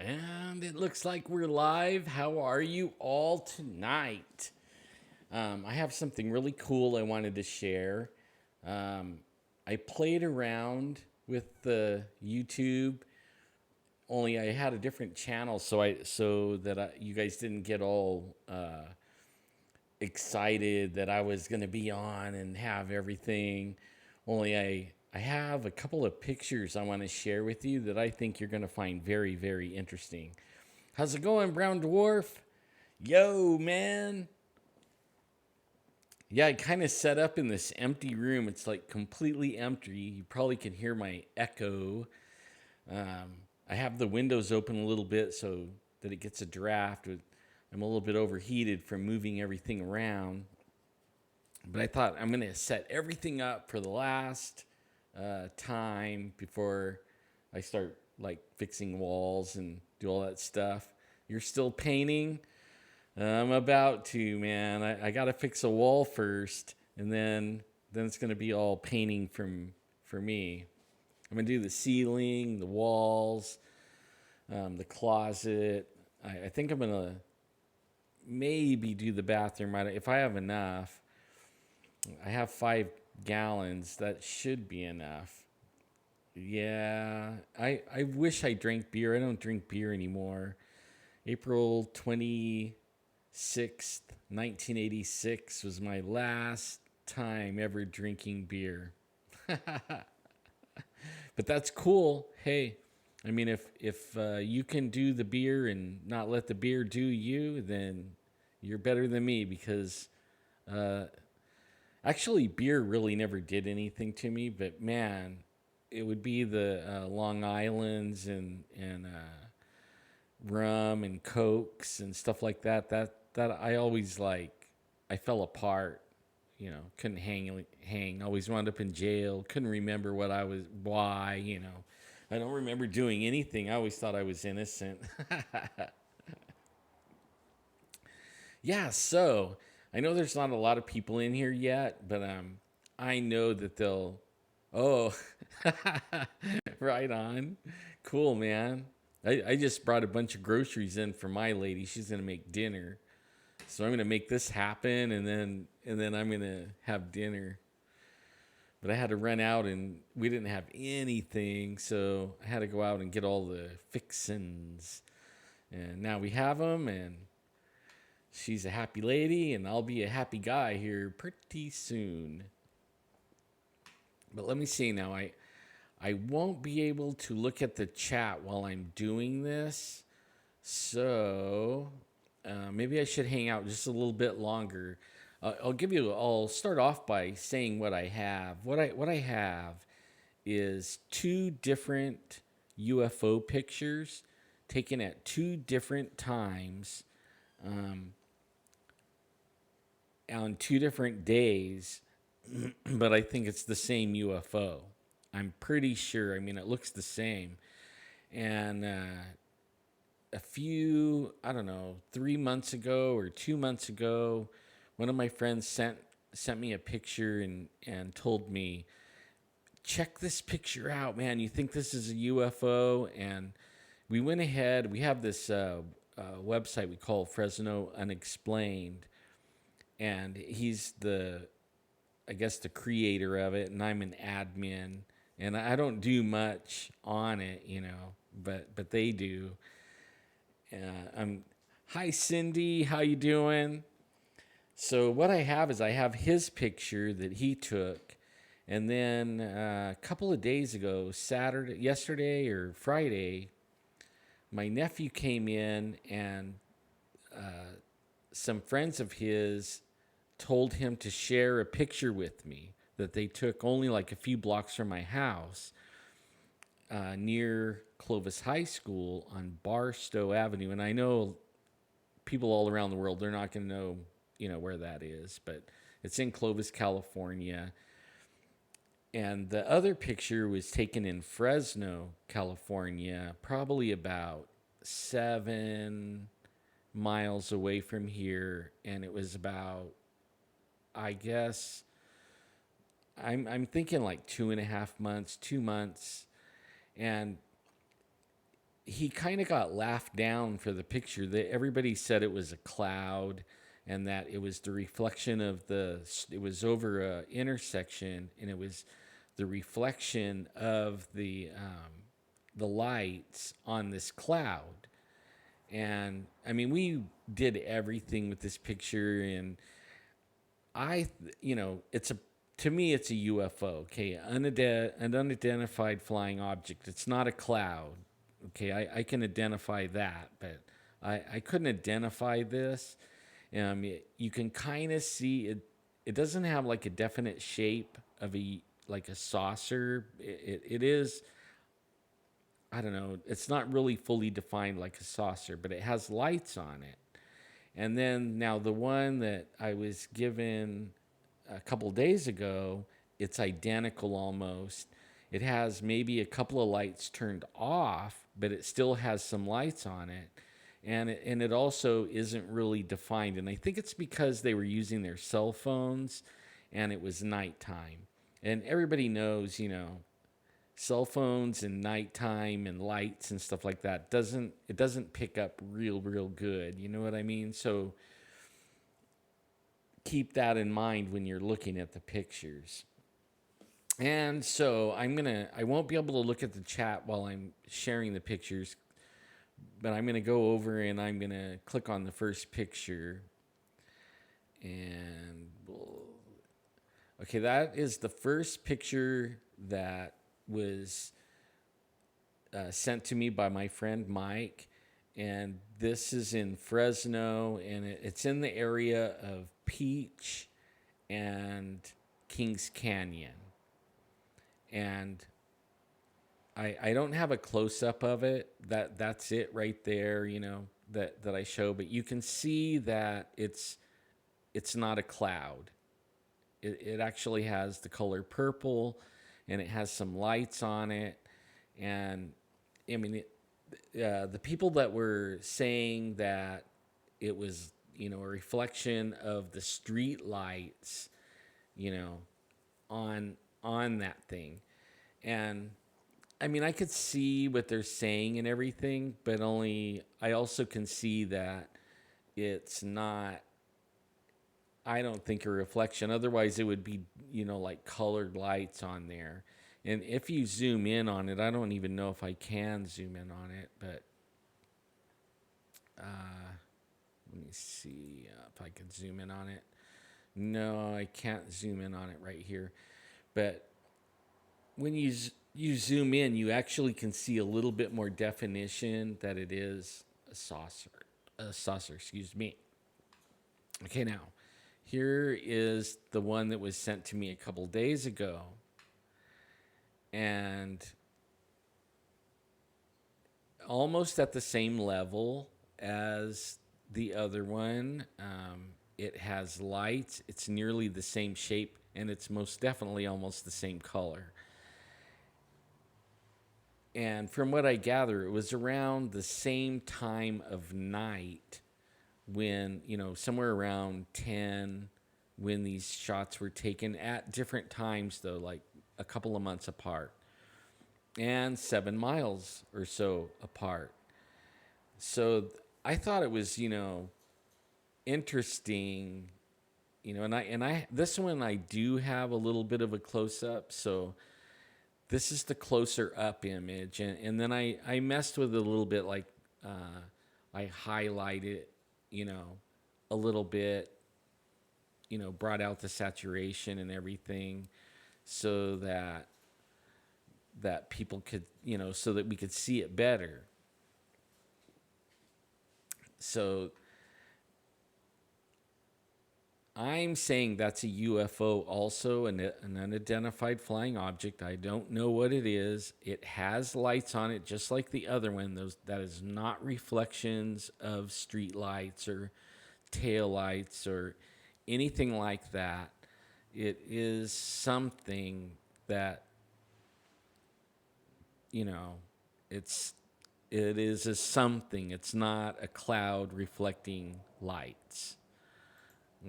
And it looks like we're live. How are you all tonight? I have something really cool I wanted to share. Um, I played around with the YouTube, only I had a different channel, so that you guys didn't get all excited that I was going to be on and have everything. Only I have a couple of pictures I want to share with you that I think you're going to find very, very interesting. How's it going, Brown Dwarf? Yo, man. Yeah, I kind of set up in this empty room. It's like completely empty. You probably can hear my echo. I have the windows open a little bit so that it gets a draft. I'm a little bit overheated from moving everything around. But I thought I'm going to set everything up for the last time before I start like fixing walls and do all that stuff. You're still painting? I'm about to, man. I got to fix a wall first, and then it's going to be all painting for me. I'm going to do the ceiling, the walls, the closet. I think I'm going to maybe do the bathroom if I have enough. I have 5 gallons. That should be enough. Yeah, I wish I drank beer. I don't drink beer anymore. April 26th, 1986 was my last time ever drinking beer. But that's cool. Hey, I mean, if you can do the beer and not let the beer do you, then you're better than me because uh, actually, beer really never did anything to me. But man, it would be the Long Islands and rum and cokes and stuff like that. That I always like. I fell apart. You know, couldn't hang. Always wound up in jail. Couldn't remember why. You know, I don't remember doing anything. I always thought I was innocent. Yeah, so I know there's not a lot of people in here yet, but I know that they'll. Oh, right on. Cool, man. I just brought a bunch of groceries in for my lady. She's gonna make dinner, so I'm gonna make this happen, and then I'm gonna have dinner. But I had to run out, and we didn't have anything, so I had to go out and get all the fixins. And now we have them, and she's a happy lady, and I'll be a happy guy here pretty soon. But let me see now. I won't be able to look at the chat while I'm doing this, so maybe I should hang out just a little bit longer. I'll start off by saying what I have. What I have is 2 different UFO pictures taken at 2 different times. Um, on 2 different days, but I think it's the same UFO. I'm pretty sure. I mean, it looks the same. And a few, I don't know, 3 months ago or 2 months ago, one of my friends sent me a picture and told me, check this picture out, man. You think this is a UFO? And we went ahead. We have this website we call Fresno Unexplained, and he's I guess the creator of it, and I'm an admin, and I don't do much on it, you know, but they do. Hi Cindy, how you doing? So what I have is I have his picture that he took, and then a couple of days ago, yesterday or Friday, my nephew came in and some friends of his told him to share a picture with me that they took only like a few blocks from my house near Clovis High School on Barstow Avenue. And I know people all around the world, they're not going to know, you know, where that is, but it's in Clovis, California. And the other picture was taken in Fresno, California, probably about 7 miles away from here. And it was about, I guess, I'm thinking like 2.5 months, 2 months. And he kind of got laughed down for the picture. That everybody said it was a cloud, and that it was the reflection of it was over a intersection, and it was the reflection of the lights on this cloud. And I mean, we did everything with this picture, and it's a to me it's a UFO. Okay, an unidentified flying object. It's not a cloud. Okay, I can identify that, but I couldn't identify this. You can kind of see it. It doesn't have like a definite shape of like a saucer. It is, I don't know. It's not really fully defined like a saucer, but it has lights on it. And then now the one that I was given a couple days ago, it's identical almost. It has maybe a couple of lights turned off, but it still has some lights on it. And it also isn't really defined. And I think it's because they were using their cell phones and it was nighttime. And everybody knows, cell phones and nighttime and lights and stuff like that doesn't pick up real good. You know what I mean? So keep that in mind when you're looking at the pictures. And so I won't be able to look at the chat while I'm sharing the pictures, but I'm gonna go over and I'm gonna click on the first picture, and okay, that is the first picture that was sent to me by my friend Mike, and this is in Fresno, and it's in the area of Peach and Kings Canyon. And I don't have a close up of it. That's it right there, that I show, but you can see that it's not a cloud. It actually has the color purple, and it has some lights on it. And I mean, the people that were saying that it was, a reflection of the street lights, you know, on that thing. And I mean, I could see what they're saying and everything, but I also can see that it's not, I don't think, a reflection. Otherwise, it would be, like colored lights on there. And if you zoom in on it, I don't even know if I can zoom in on it, but let me see if I can zoom in on it. No, I can't zoom in on it right here. But when you zoom in, you actually can see a little bit more definition that it is a saucer. A saucer, excuse me. Okay, now here is the one that was sent to me a couple days ago, and almost at the same level as the other one. It has lights. It's nearly the same shape, and it's most definitely almost the same color. And from what I gather, it was around the same time of night when, somewhere around 10 when these shots were taken at different times, though, like a couple of months apart and 7 miles or so apart. So I thought it was, interesting, and I this one I do have a little bit of a close up, so this is the closer up image, and then I messed with it a little bit, like I highlight it, a little bit, brought out the saturation and everything, so that people could, so that we could see it better. So I'm saying that's a UFO, also an unidentified flying object. I don't know what it is. It has lights on it, just like the other one. That is not reflections of street lights or tail lights or anything like that. It is something that, it's it is a something. It's not a cloud reflecting lights.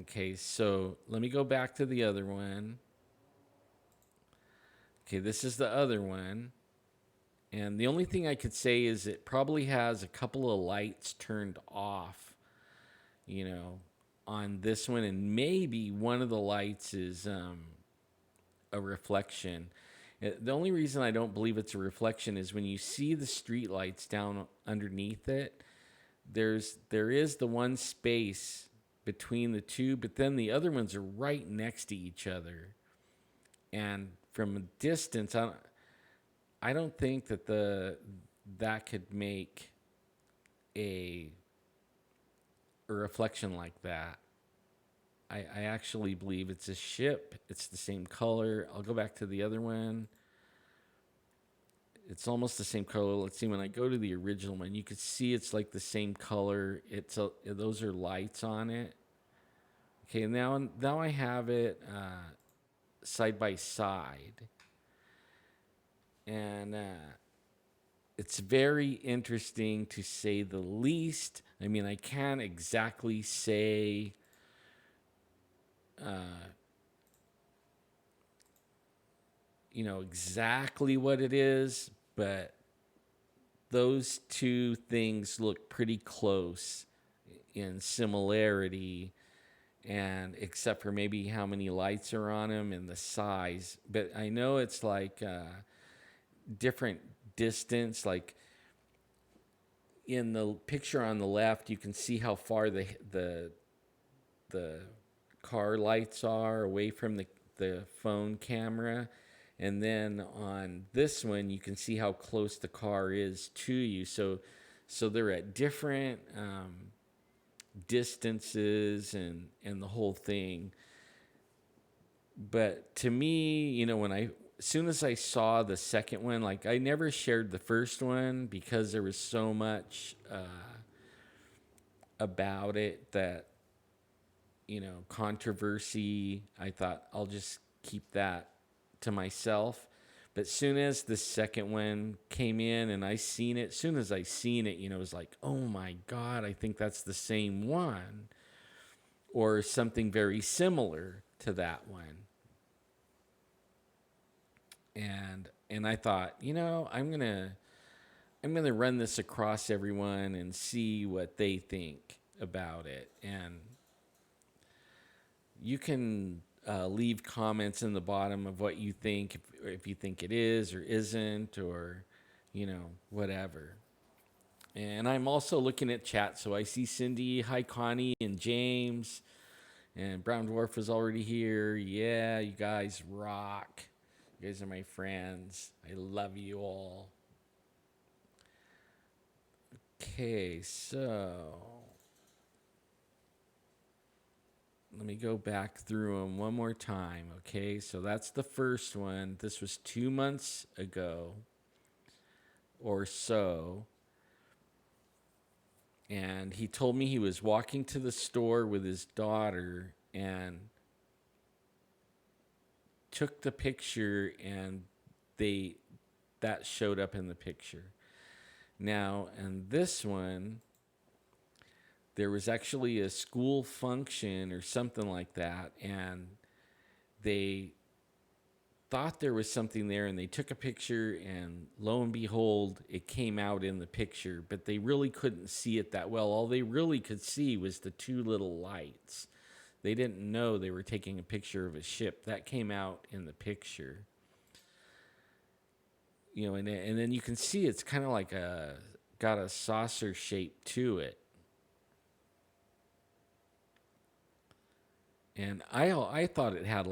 Okay, so let me go back to the other one. Okay, this is the other one. And the only thing I could say is it probably has a couple of lights turned off, you know, on this one, and maybe one of the lights is a reflection. The only reason I don't believe it's a reflection is when you see the street lights down underneath it, there is the one space between the two, but then the other ones are right next to each other. And from a distance, I don't think that could make a a reflection like that. I actually believe it's a ship. It's the same color. I'll go back to the other one. It's almost the same color. Let's see. When I go to the original one, you could see it's like the same color. Those are lights on it. Okay, now I have it side by side, and it's very interesting to say the least. I mean, I can't exactly say exactly what it is, but those two things look pretty close in similarity, and except for maybe how many lights are on them and the size. But I know it's like different distance. Like in the picture on the left, you can see how far the car lights are away from the phone camera. And then on this one, you can see how close the car is to you. So they're at different distances and the whole thing. But to me, as soon as I saw the second one, like I never shared the first one because there was so much about it that controversy. I thought I'll just keep that to myself. But soon as the second one came in and as soon as I seen it, it was like, oh my God, I think that's the same one or something very similar to that one. And I thought, I'm gonna run this across everyone and see what they think about it. And you can leave comments in the bottom of what you think, if you think it is or isn't, or whatever. And I'm also looking at chat, so I see Cindy, hi Connie, and James, and Brown Dwarf is already here. Yeah, you guys rock. You guys are my friends. I love you all. Okay, so let me go back through them one more time. Okay, so that's the first one. This was 2 months ago or so. And he told me he was walking to the store with his daughter and took the picture, and that showed up in the picture. Now, and this one, there was actually a school function or something like that, and they thought there was something there, and they took a picture, and lo and behold, it came out in the picture, but they really couldn't see it that well. All they really could see was the two little lights. They didn't know they were taking a picture of a ship. That came out in the picture. And then you can see it's kind of like got a saucer shape to it. And I thought it had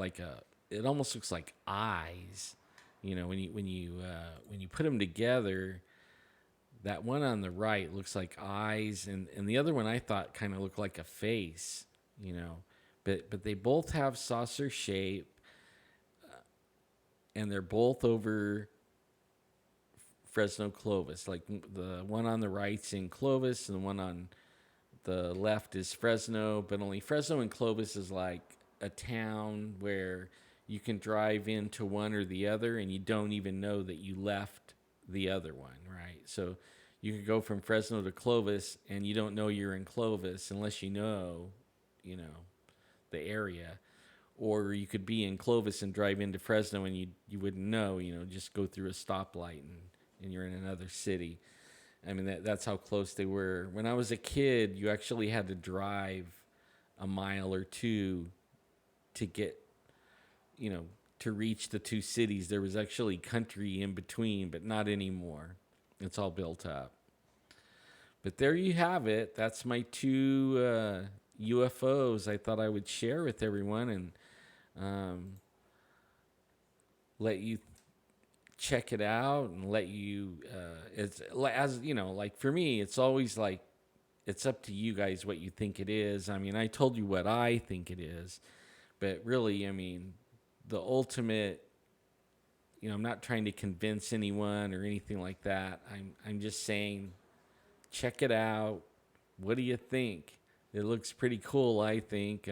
it almost looks like eyes. When you put them together, that one on the right looks like eyes, and the other one I thought kind of looked like a face. But they both have saucer shape, and they're both over Fresno Clovis. Like the one on the right's in Clovis, and the one on the left is Fresno. But only Fresno and Clovis is like a town where you can drive into one or the other, and you don't even know that you left the other one, right? So you could go from Fresno to Clovis, and you don't know you're in Clovis unless you know the area. Or you could be in Clovis and drive into Fresno, and you wouldn't know, just go through a stoplight and you're in another city. I mean, that's how close they were. When I was a kid, you actually had to drive a mile or two to get, you know, to reach the two cities. There was actually country in between, but not anymore. It's all built up. But there you have it. That's my two UFOs I thought I would share with everyone and um, let you check it out and let you. It's as you know, like for me, it's always like it's up to you guys what you think it is. I mean, I told you what I think it is, but really, I mean, the ultimate. You know, I'm not trying to convince anyone or anything like that. I'm just saying, check it out. What do you think? It looks pretty cool, I think.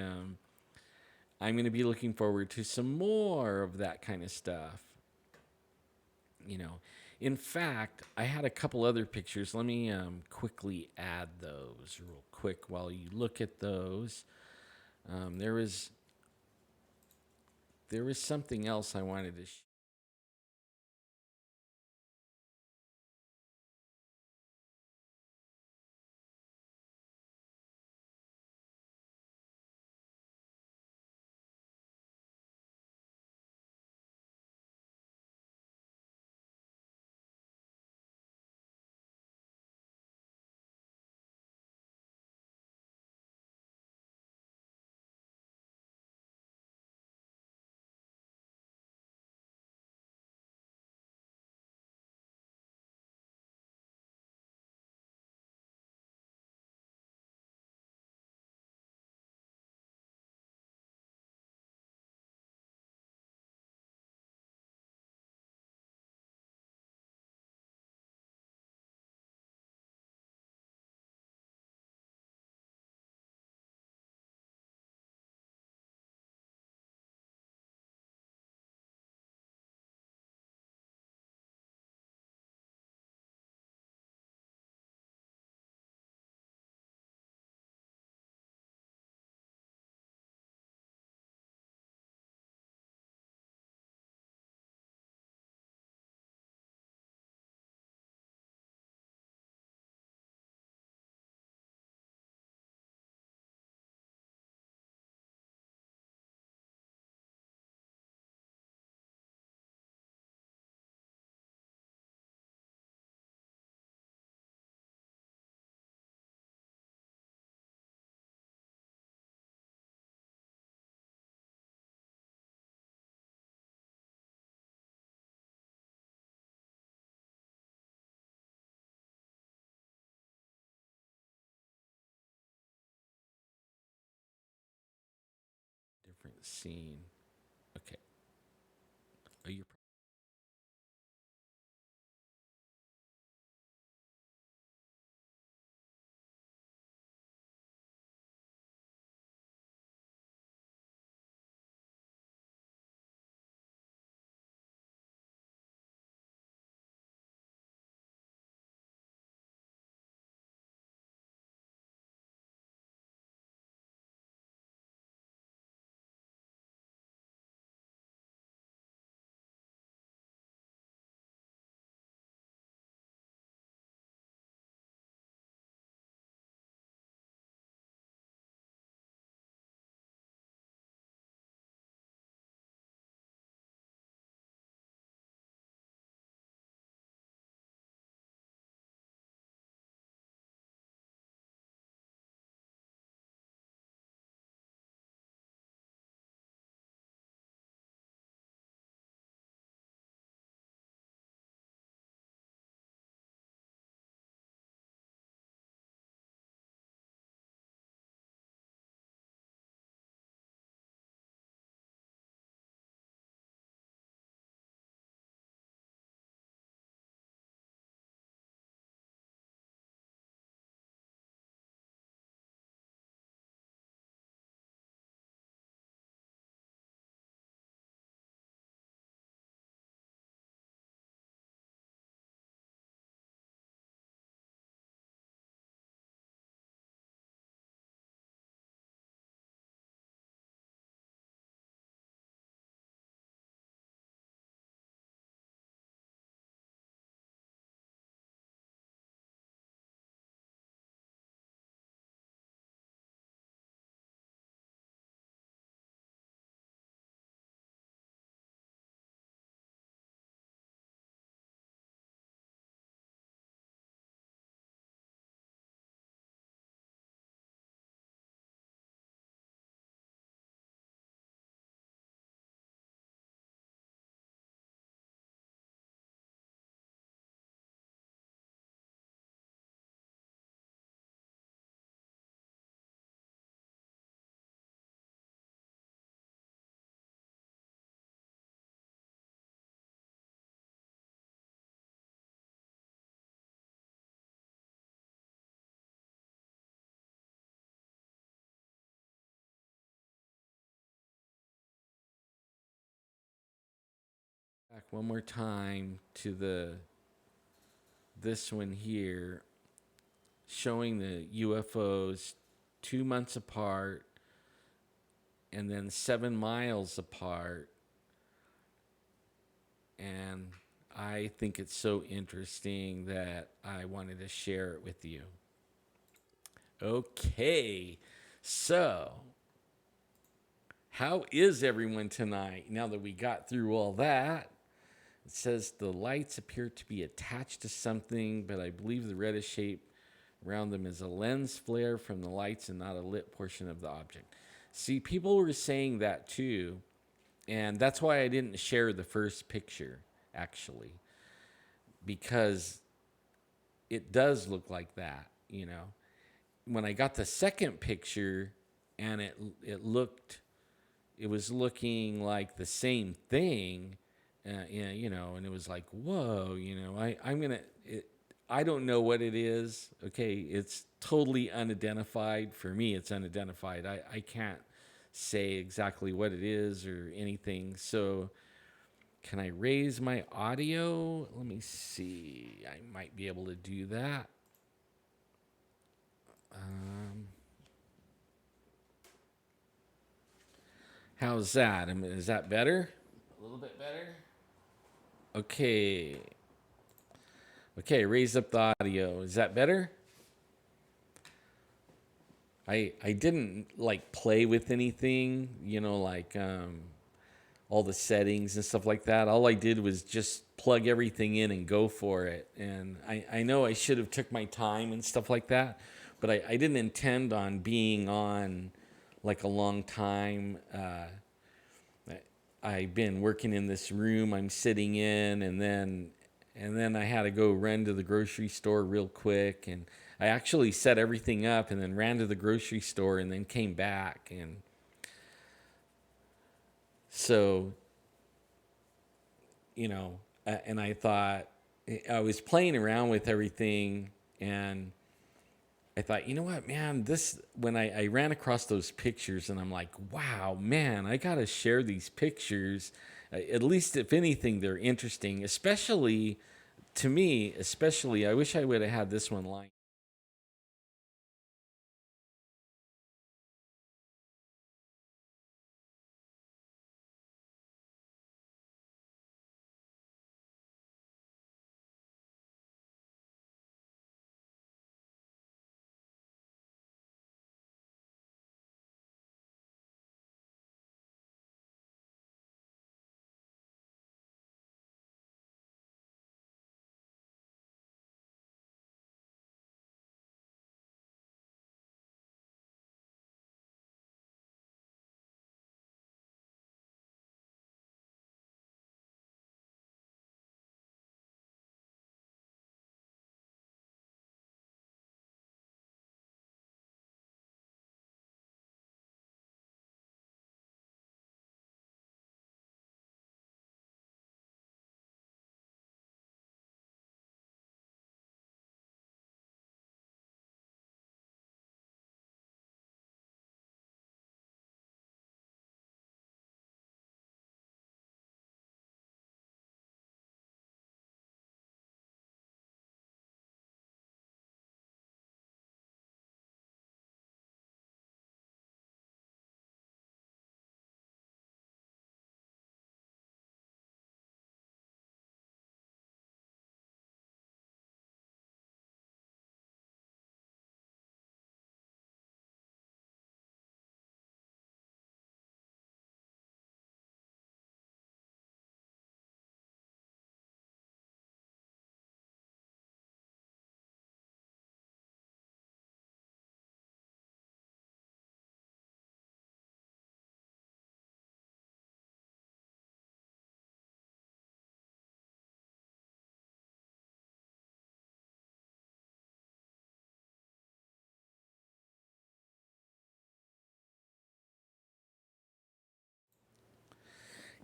I'm going to be looking forward to some more of that kind of stuff. You know, in fact, I had a couple other pictures. Let me quickly add those real quick while you look at those. Um, there was there was something else I wanted to. Different scene. Okay. Are you one more time to this one here, showing the UFOs 2 months apart and then 7 miles apart. And I think it's so interesting that I wanted to share it with you. Okay, so how is everyone tonight? Now that we got through all that, it says the lights appear to be attached to something, but I believe the reddish shape around them is a lens flare from the lights and not a lit portion of the object. See, people were saying that too, and that's why I didn't share the first picture, actually, because it does look like that, you know. When I got the second picture and it was looking like the same thing, you know, and it was like, whoa, you know, I don't know what it is. Okay, it's totally unidentified. For me, it's unidentified. I can't say exactly what it is or anything. So, can I raise my audio? Let me see. I might be able to do that. How's that? Is that better? A little bit better? Okay. Okay, raise up the audio. Is that better? I didn't like play with anything, you know, like all the settings and stuff like that. All I did was just plug everything in and go for it. And I know I should have took my time and stuff like that, but I didn't intend on being on like a long time. I've been working in this room I'm sitting in, and then I had to go run to the grocery store real quick, and I actually set everything up and then ran to the grocery store and then came back. And so, you know, and I thought, I was playing around with everything, and I thought, you know what, man, when I ran across those pictures, and I'm like, wow, man, I got to share these pictures. At least, if anything, they're interesting, especially to me, especially, I wish I would have had this one lined.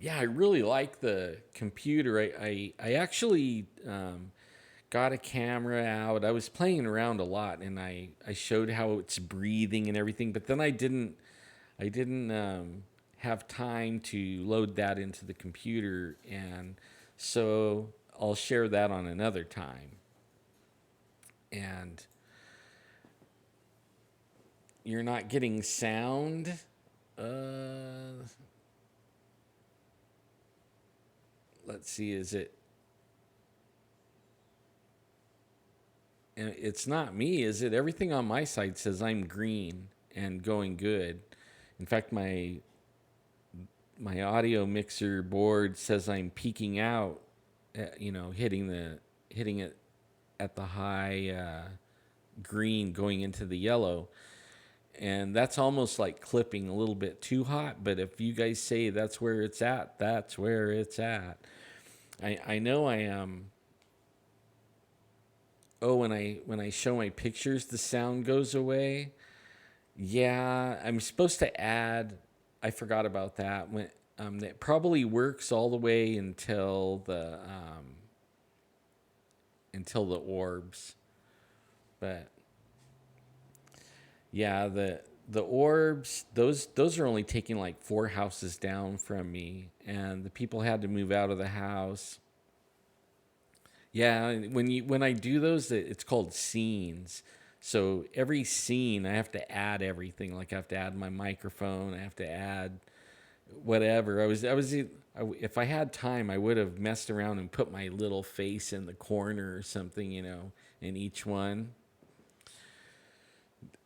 Yeah, I really like the computer. I actually got a camera out. I was playing around a lot, and I showed how it's breathing and everything. But then I didn't have time to load that into the computer, and So I'll share that on another time. And you're not getting sound. Uh, let's see, is it? And it's not me, is it? Everything on my side says I'm green and going good. In fact, my audio mixer board says I'm peaking out, hitting it at the high green going into the yellow. And that's almost like clipping a little bit too hot. But if you guys say that's where it's at, that's where it's at. I know I am. Oh, when I show my pictures, the sound goes away. Yeah, I'm supposed to add. I forgot about that. That probably works all the way until the orbs, but yeah, the orbs, those are only taking like 4 houses down from me, and the people had to move out of the house. Yeah, when I do those, it's called scenes. So every scene, I have to add everything. Like I have to add my microphone. I have to add whatever. If I had time, I would have messed around and put my little face in the corner or something, in each one.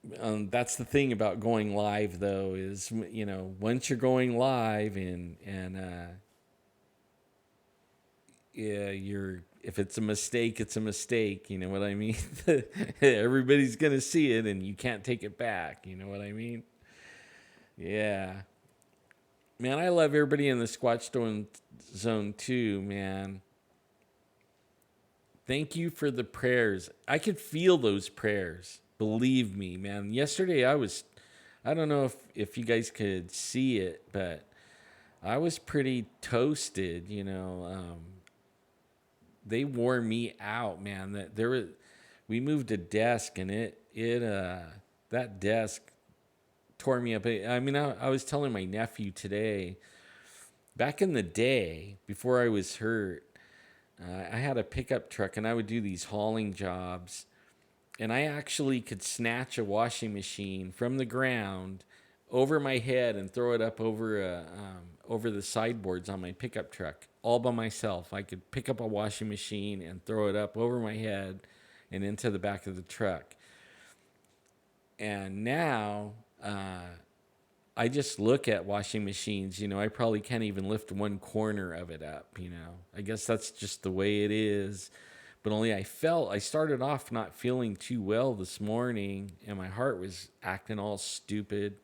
That's the thing about going live, though, is once you're going live and yeah, if it's a mistake, it's a mistake. You know what I mean? Everybody's gonna see it, and you can't take it back. You know what I mean? Yeah, man, I love everybody in the Zone too, man. Thank you for the prayers. I could feel those prayers. Believe me, man. Yesterday I don't know if you guys could see it, but I was pretty toasted, they wore me out, man. We moved a desk and that desk tore me up. I mean, I was telling my nephew today, back in the day before I was hurt, I had a pickup truck and I would do these hauling jobs, and I actually could snatch a washing machine from the ground over my head and throw it up over the sideboards on my pickup truck all by myself. I could pick up a washing machine and throw it up over my head and into the back of the truck. And now I just look at washing machines. I probably can't even lift one corner of it up. I guess that's just the way it is. But only I started off not feeling too well this morning, and my heart was acting all stupid.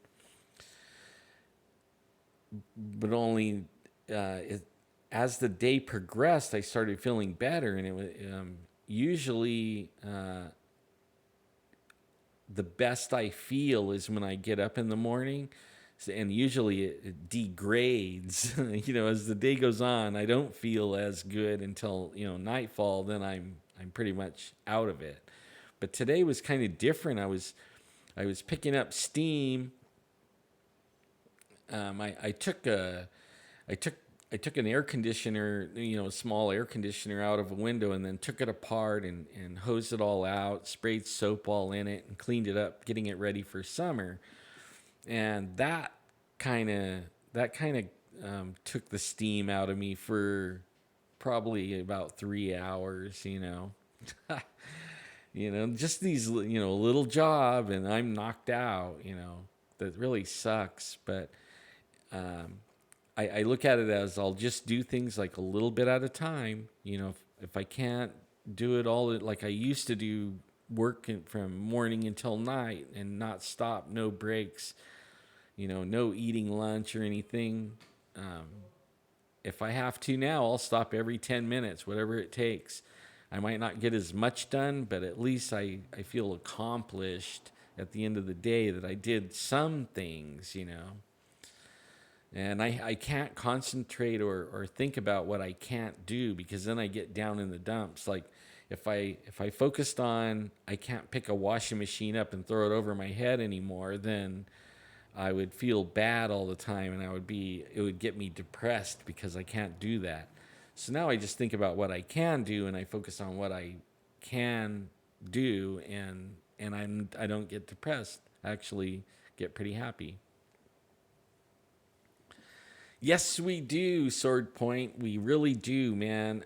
But only as the day progressed, I started feeling better, and it was usually the best I feel is when I get up in the morning, and usually it degrades. As the day goes on, I don't feel as good until nightfall. Then I'm pretty much out of it. But today was kind of different. I was picking up steam. I took an air conditioner, a small air conditioner out of a window, and then took it apart and hosed it all out, sprayed soap all in it, and cleaned it up, getting it ready for summer. And that kind of took the steam out of me for probably about 3 hours. Just these little job, and I'm knocked out. That really sucks, but. I look at it as I'll just do things like a little bit at a time. If I can't do it all like I used to do, working from morning until night and not stop, no breaks, no eating lunch or anything. If I have to now, I'll stop every 10 minutes, whatever it takes. I might not get as much done, but at least I feel accomplished at the end of the day that I did some things. And I can't concentrate or think about what I can't do, because then I get down in the dumps. Like if I focused on I can't pick a washing machine up and throw it over my head anymore, then I would feel bad all the time, and it would get me depressed because I can't do that. So now I just think about what I can do, and I focus on what I can do, and I don't get depressed. I actually get pretty happy. Yes, we do, Sword Point. We really do, man.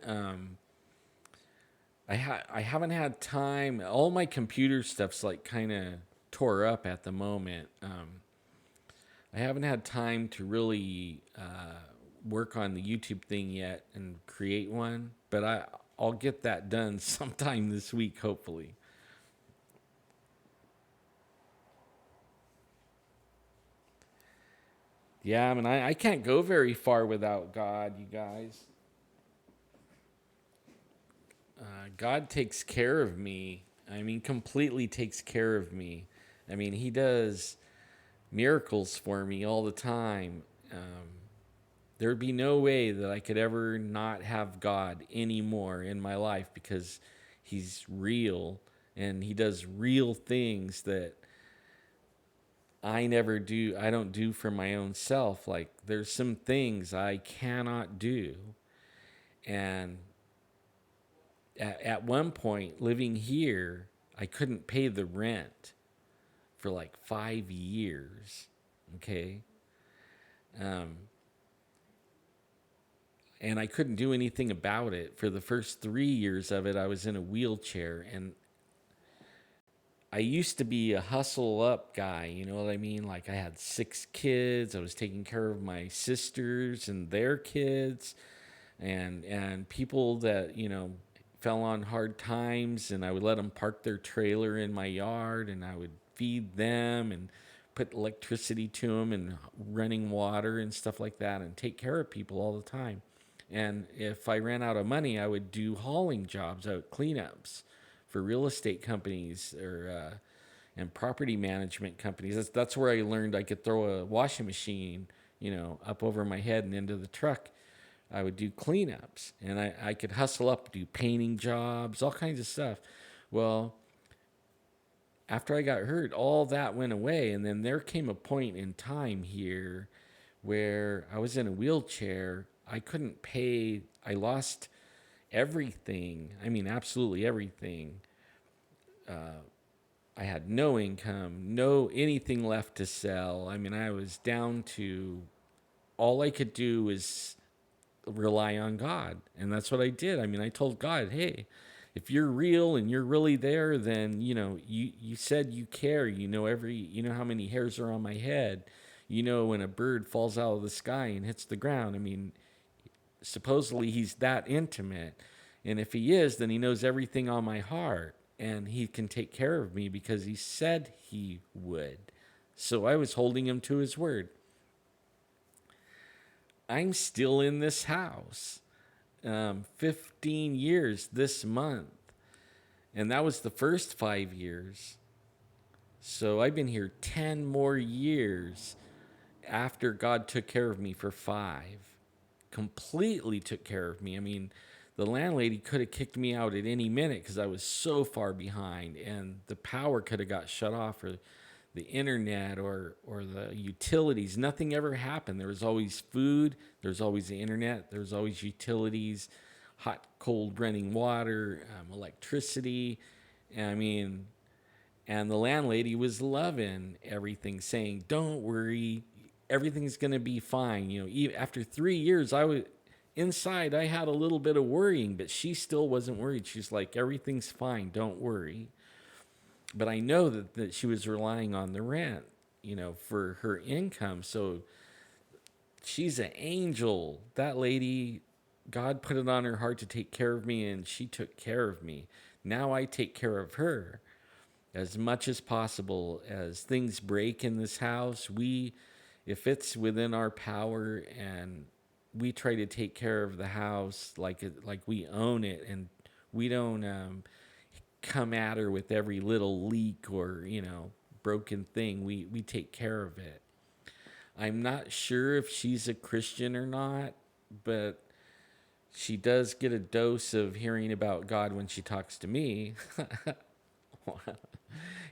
I haven't had time. All my computer stuff's like kind of tore up at the moment. I haven't had time to really work on the YouTube thing yet and create one, but I'll get that done sometime this week, hopefully. Yeah, I mean, I can't go very far without God, you guys. God takes care of me. I mean, completely takes care of me. I mean, He does miracles for me all the time. There would be no way that I could ever not have God anymore in my life because He's real and He does real things that I don't do for my own self. Like, there's some things I cannot do. And at one point, living here, I couldn't pay the rent for like 5 years. Okay. Um, and I couldn't do anything about it. For the first 3 years of it, I was in a wheelchair, and I used to be a hustle up guy, you know what I mean? Like, I had 6 kids. I was taking care of my sisters and their kids, and people that, fell on hard times, and I would let them park their trailer in my yard, and I would feed them and put electricity to them and running water and stuff like that, and take care of people all the time. And if I ran out of money, I would do hauling jobs, out cleanups for real estate companies or and property management companies. That's where I learned I could throw a washing machine, up over my head and into the truck. I would do cleanups, and I could hustle up, do painting jobs, all kinds of stuff. Well, after I got hurt, all that went away, and then there came a point in time here where I was in a wheelchair. I couldn't pay. I lost everything. I mean, absolutely everything. I had no income, no anything left to sell. I mean, I was down to all I could do was rely on God. And that's what I did. I mean, I told God, hey, if you're real and you're really there, then, you said you care. You know how many hairs are on my head. You know when a bird falls out of the sky and hits the ground. I mean, supposedly He's that intimate. And if He is, then He knows everything on my heart. And He can take care of me because He said He would. So I was holding Him to His word. I'm still in this house. 15 years this month. And that was the first 5 years. So I've been here 10 more years after God took care of me for 5. Completely took care of me. I mean, the landlady could have kicked me out at any minute because I was so far behind, and the power could have got shut off, or the internet, or the utilities. Nothing ever happened. There was always food, there was always the internet, there was always utilities, hot, cold running water, electricity. I mean, and the landlady was loving everything, saying, "Don't worry, everything's going to be fine." After 3 years, inside I had a little bit of worrying, but she still wasn't worried. She's like, "Everything's fine, don't worry." But I know that she was relying on the rent, for her income. So she's an angel. That lady, God put it on her heart to take care of me, and she took care of me. Now I take care of her as much as possible. As things break in this house, if it's within our power, and we try to take care of the house like we own it, and we don't come at her with every little leak or broken thing. We take care of it. I'm not sure if she's a Christian or not, but she does get a dose of hearing about God when she talks to me.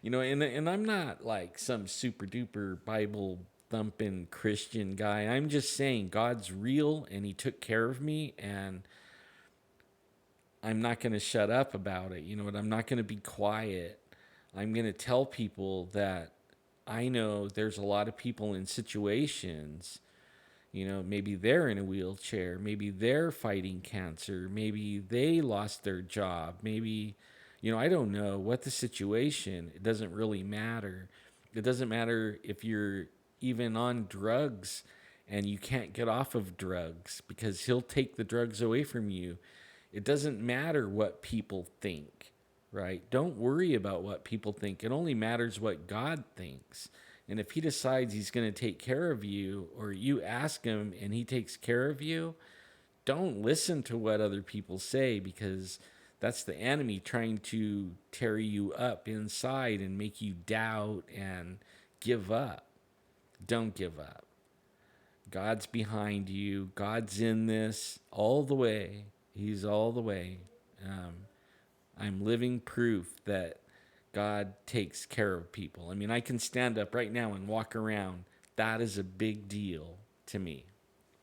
And I'm not like some super duper Bible thumping Christian guy. I'm just saying God's real, and He took care of me, and I'm not going to shut up about it. You know what? I'm not going to be quiet. I'm going to tell people that I know there's a lot of people in situations, maybe they're in a wheelchair, maybe they're fighting cancer, maybe they lost their job, maybe, I don't know what the situation. It doesn't really matter. It doesn't matter if you're even on drugs and you can't get off of drugs because he'll take the drugs away from you. It doesn't matter what people think, right? Don't worry about what people think. It only matters what God thinks. And if he decides he's going to take care of you, or you ask him and he takes care of you, don't listen to what other people say, because that's the enemy trying to tear you up inside and make you doubt and give up. Don't give up. God's behind you. God's in this all the way. He's all the way. Um, I'm living proof that God takes care of people. I mean, I can stand up right now and walk around. That is a big deal to me.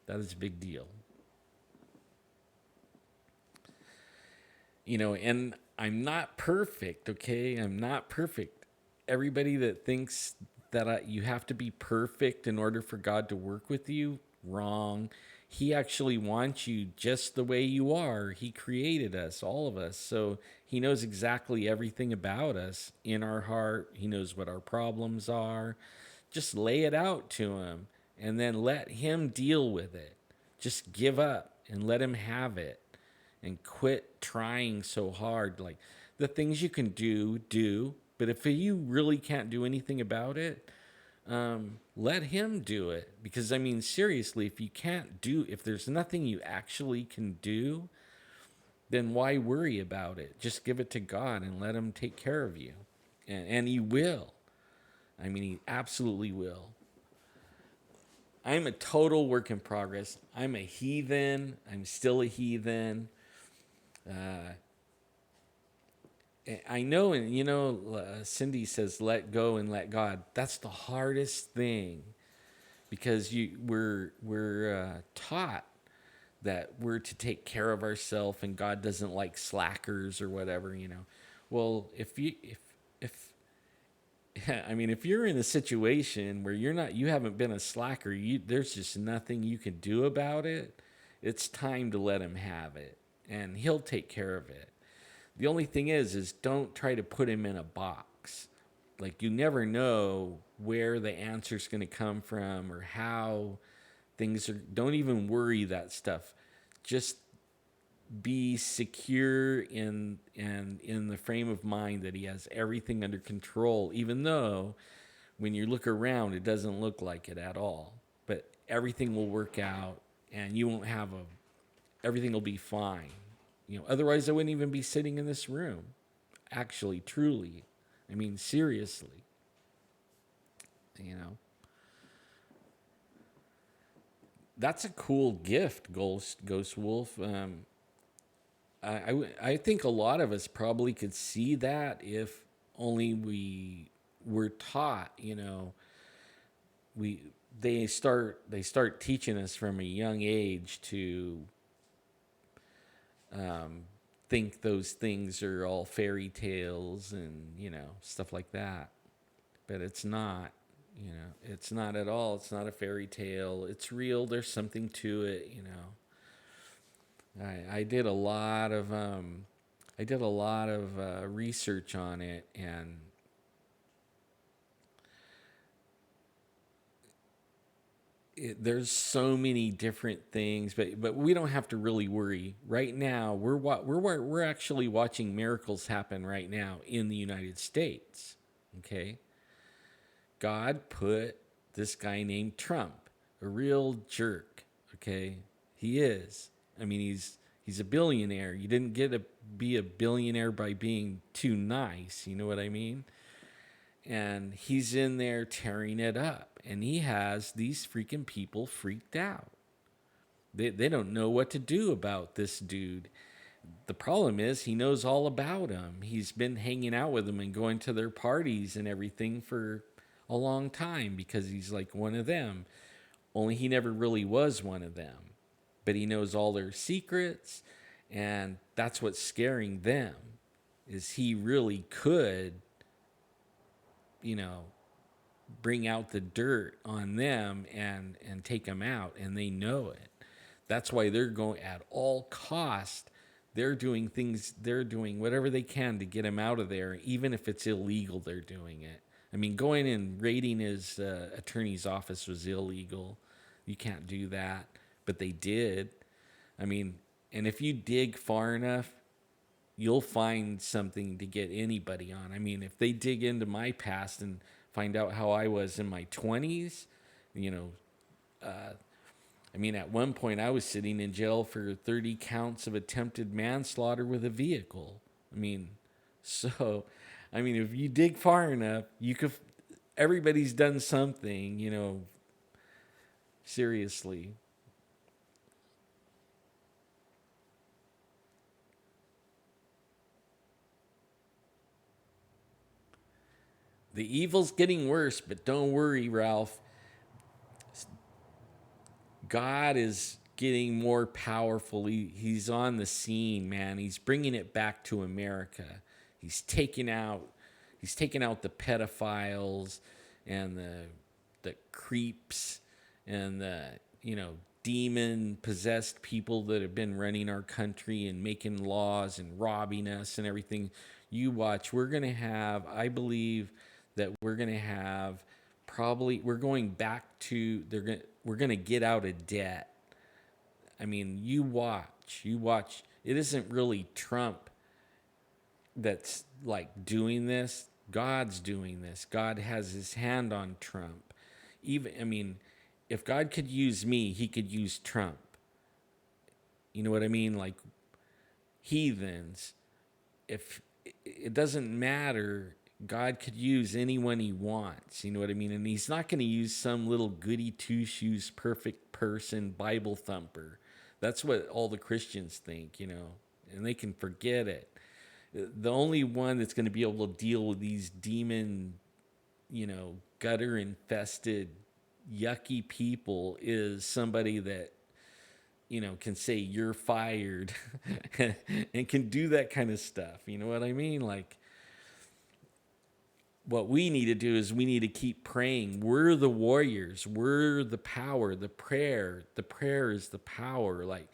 That is a big deal. And I'm not perfect, okay? I'm not perfect. Everybody that thinks that you have to be perfect in order for God to work with you, wrong. He actually wants you just the way you are. He created us, all of us. So he knows exactly everything about us in our heart. He knows what our problems are. Just lay it out to him and then let him deal with it. Just give up and let him have it, and quit trying so hard. Like, the things you can do. But if you really can't do anything about it, let him do it. Because, I mean, seriously, if there's nothing you actually can do, then why worry about it? Just give it to God and let him take care of you. And he will. I mean, he absolutely will. I'm a total work in progress. I'm a heathen. I'm still a heathen. Uh, I know, and Cindy says, "Let go and let God." That's the hardest thing, because we're taught that we're to take care of ourselves, and God doesn't like slackers or whatever. Well, if I mean, if you're in a situation where you haven't been a slacker, there's just nothing you can do about it. It's time to let him have it, and he'll take care of it. The only thing is don't try to put him in a box. Like, you never know where the answer's going to come from or how things are. Don't even worry that stuff. Just be secure in the frame of mind that he has everything under control, even though when you look around, it doesn't look like it at all. But everything will work out, and you won't have everything will be fine. Otherwise I wouldn't even be sitting in this room. Actually, truly. I mean, seriously. You know. That's a cool gift, Ghost Wolf. I think a lot of us probably could see that if only we were taught. We they start teaching us from a young age to think those things are all fairy tales and stuff like that. But it's not. It's not at all. It's not a fairy tale. It's real. There's something to it. I did a lot of research on it, and there's so many different things, but we don't have to really worry right now. We're actually watching miracles happen right now in the United States. Okay, God put this guy named Trump, a real jerk. Okay, he is. I mean, he's a billionaire. You didn't get to be a billionaire by being too nice. You know what I mean? And he's in there tearing it up, and he has these freaking people freaked out. They don't know what to do about this dude. The problem is he knows all about them. He's been hanging out with them and going to their parties and everything for a long time because he's like one of them. Only he never really was one of them. But he knows all their secrets, And that's what's scaring them, is he really could, you know, bring out the dirt on them and take them out, and they know it. That's why they're going at all cost. They're doing whatever they can to get him out of there, even if it's illegal. They're doing it. I mean, going and raiding his attorney's office was illegal. You can't do that, but they did. I mean, and if you dig far enough, you'll find something to get anybody on. I mean, if they dig into my past and find out how I was in my 20s, you know, I mean, at one point I was sitting in jail for 30 counts of attempted manslaughter with a vehicle. I mean, so, I mean, if you dig far enough, you could, everybody's done something, you know, seriously. The evil's getting worse, but don't worry, Ralph. God is getting more powerful. He's on the scene, man. He's bringing it back to America. He's taking out he's taking out the pedophiles and the creeps and the, you know, demon possessed people that have been running our country and making laws and robbing us and everything. You watch. We're going to have, I believe that we're going to have, probably we're going back to, we're going to get out of debt. I mean, you watch. It isn't really Trump that's like doing this. God's doing this. God has his hand on Trump. Even, I mean, if God could use me, he could use Trump. You know what I mean? Like heathens. If it doesn't matter, God could use anyone he wants. You know what I mean? And he's not going to use some little goody two shoes, perfect person, Bible thumper. That's what all the Christians think, you know, and they can forget it. The only one that's going to be able to deal with these demon, you know, gutter infested, yucky people is somebody that, you know, can say you're fired and can do that kind of stuff. You know what I mean? Like, what we need to do is we need to keep praying. We're the warriors. We're the power, the prayer. The prayer is the power. Like,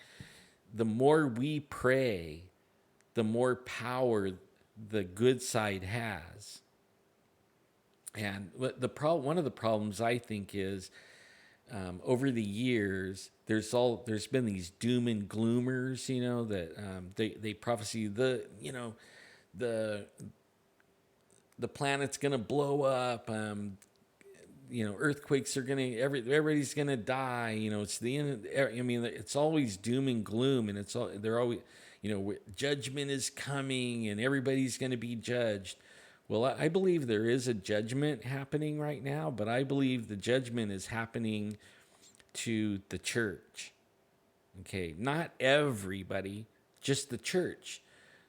the more we pray, the more power the good side has. And one of the problems I think is, over the years, there's been these doom and gloomers, you know, that they prophesy the the planet's gonna blow up. You know, earthquakes are gonna everybody's gonna die. You know, it's the end. I mean, it's always doom and gloom, and they're always, you know, judgment is coming, and everybody's gonna be judged. Well, I believe there is a judgment happening right now, but I believe the judgment is happening to the church. Okay, not everybody, just the church.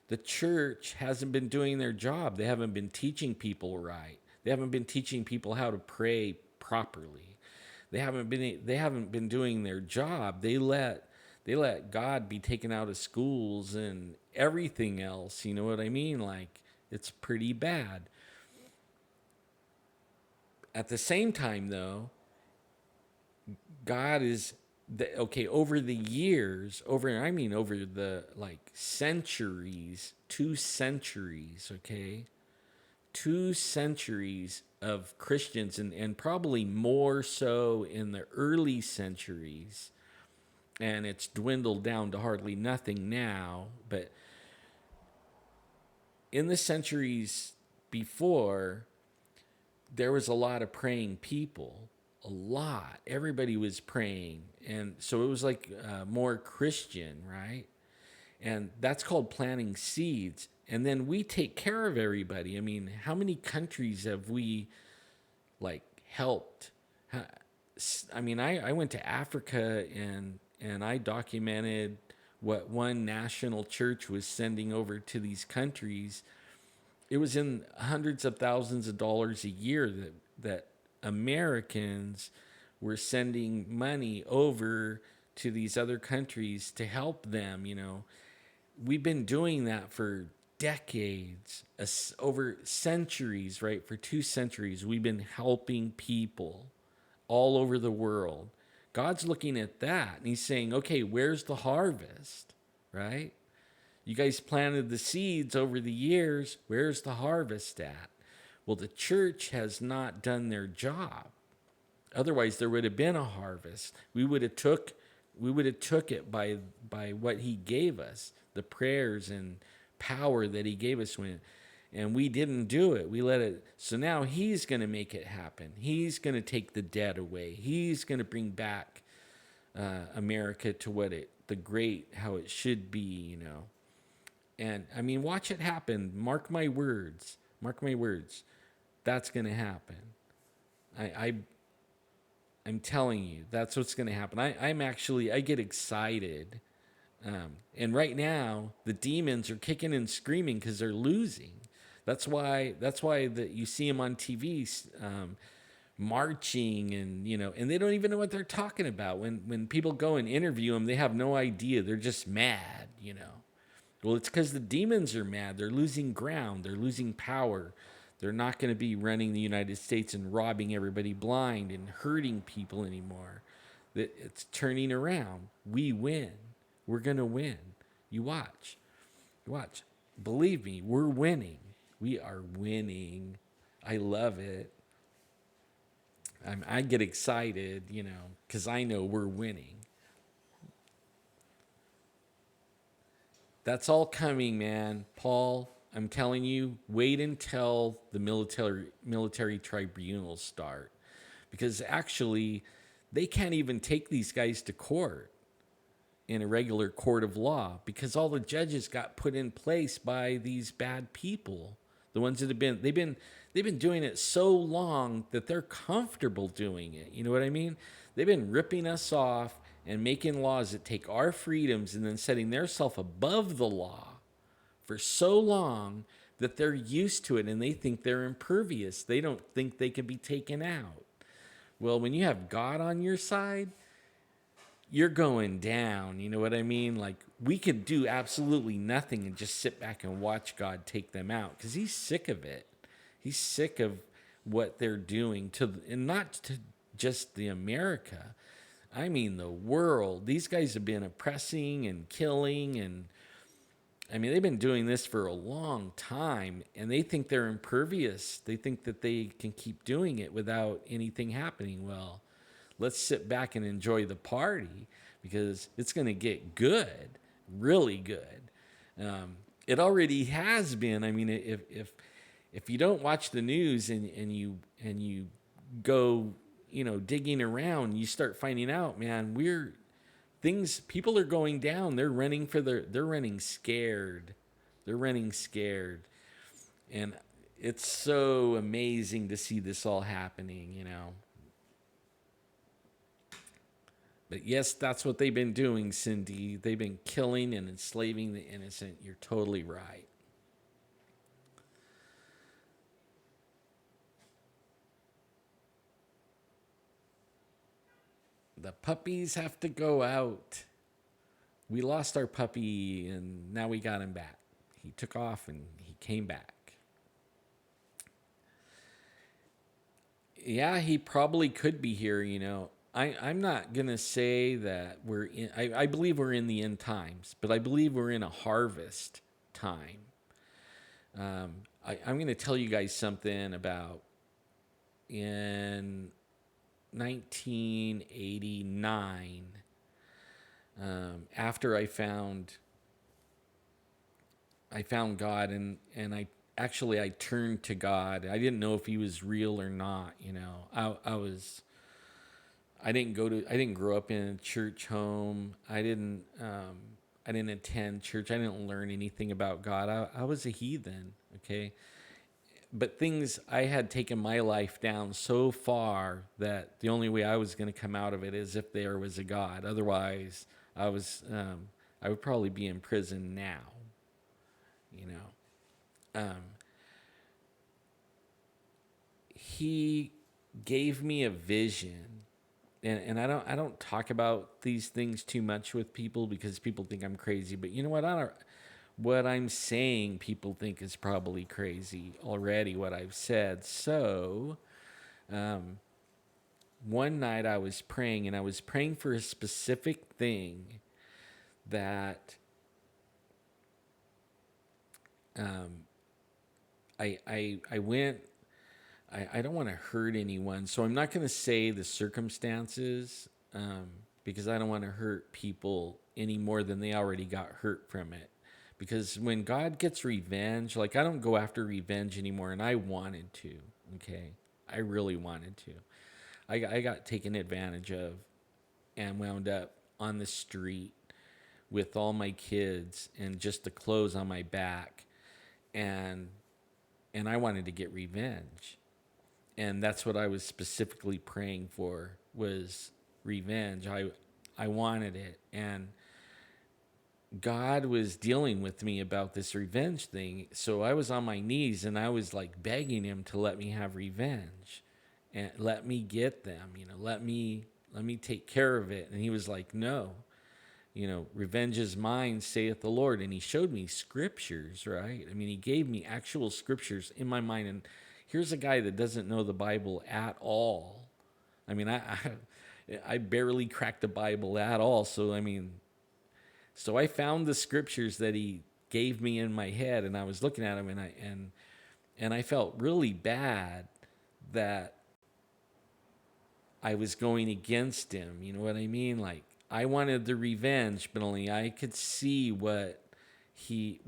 The church hasn't been doing their job. They haven't been teaching people right. They haven't been teaching people how to pray properly. They haven't been doing their job. They let God be taken out of schools and everything else. You know what I mean? Like, it's pretty bad. At the same time, though, God is okay, over the years, over the like centuries, 2 centuries, okay? 2 centuries of Christians, and probably more so in the early centuries, and it's dwindled down to hardly nothing now, but in the centuries before, there was a lot of praying people. A lot. Everybody was praying. And so it was like more Christian, right? And that's called planting seeds. And then we take care of everybody. I mean, how many countries have we like helped? I mean, I went to Africa and I documented what one national church was sending over to these countries. It was in hundreds of thousands of dollars a year that Americans were sending money over to these other countries to help them, you know. we've been doing that for decades, over centuries, right? For 2 centuries, we've been helping people all over the world. God's looking at that and he's saying, okay, where's the harvest, right? You guys planted the seeds over the years. Where's the harvest at? Well, the church has not done their job. Otherwise, there would have been a harvest. We would have took it by what he gave us, the prayers and power that he gave us and we didn't do it. We let it. So now he's going to make it happen. He's going to take the dead away. He's going to bring back America to how it should be, And I mean, watch it happen. Mark my words. Mark my words. That's going to happen. I'm telling you, that's what's going to happen. I get excited. And right now, the demons are kicking and screaming because they're losing. That's why you see them on TV marching and they don't even know what they're talking about. When people go and interview them, they have no idea. They're just mad. Well, it's because the demons are mad. They're losing ground. They're losing power. They're not going to be running the United States and robbing everybody blind and hurting people anymore. It's turning around. We win. We're going to win. You watch. You watch. Believe me, we're winning. We are winning. I love it. I get excited, because I know we're winning. That's all coming, man. Paul, I'm telling you, wait until the military tribunals start. Because actually, they can't even take these guys to court in a regular court of law because all the judges got put in place by these bad people. The ones that they've been doing it so long that they're comfortable doing it. You know what I mean? They've been ripping us off and making laws that take our freedoms and then setting themselves above the law for so long that they're used to it and they think they're impervious. They don't think they can be taken out. Well, when you have God on your side, you're going down. You know what I mean? Like, we could do absolutely nothing and just sit back and watch God take them out because he's sick of it. He's sick of what they're doing and not to just the America. I mean, the world. These guys have been oppressing and killing they've been doing this for a long time and they think they're impervious. They think that they can keep doing it without anything happening. Well, let's sit back and enjoy the party because it's going to get good, really good. It already has been. I mean, if you don't watch the news and you go, digging around, you start finding out, man, people are going down. They're running they're running scared. They're running scared. And it's so amazing to see this all happening, But yes, that's what they've been doing, Cindy. They've been killing and enslaving the innocent. You're totally right. The puppies have to go out. We lost our puppy and now we got him back. He took off and he came back. Yeah, he probably could be here, I'm not going to say that I believe we're in the end times, but I believe we're in a harvest time. I'm going to tell you guys something about in 1989, after I found God and I turned to God. I didn't know if he was real or not, I didn't grow up in a church home. I didn't attend church. I didn't learn anything about God. I was a heathen, okay? But I had taken my life down so far that the only way I was going to come out of it is if there was a God. Otherwise, I would probably be in prison now, He gave me a vision and I don't talk about these things too much with people because people think I'm crazy. But you know what? I don't. What I'm saying, people think is probably crazy already. What I've said. So, um, one night I was praying, and I was praying for a specific thing that um, I went. I don't want to hurt anyone, so I'm not going to say the circumstances because I don't want to hurt people any more than they already got hurt from it. Because when God gets revenge, like I don't go after revenge anymore, and I wanted to. Okay, I really wanted to. I got taken advantage of and wound up on the street with all my kids and just the clothes on my back, and I wanted to get revenge. And that's what I was specifically praying for was revenge. I wanted it, and God was dealing with me about this revenge thing. So I was on my knees and I was like begging him to let me have revenge and let me get them, let me take care of it. And he was like, "No. Revenge is mine, saith the Lord." And he showed me scriptures, right? I mean, he gave me actual scriptures in my mind. And here's a guy that doesn't know the Bible at all. I mean, I barely cracked the Bible at all. So I found the scriptures that he gave me in my head, and I was looking at them, and I felt really bad that I was going against him. You know what I mean? Like I wanted the revenge, but only I could see what he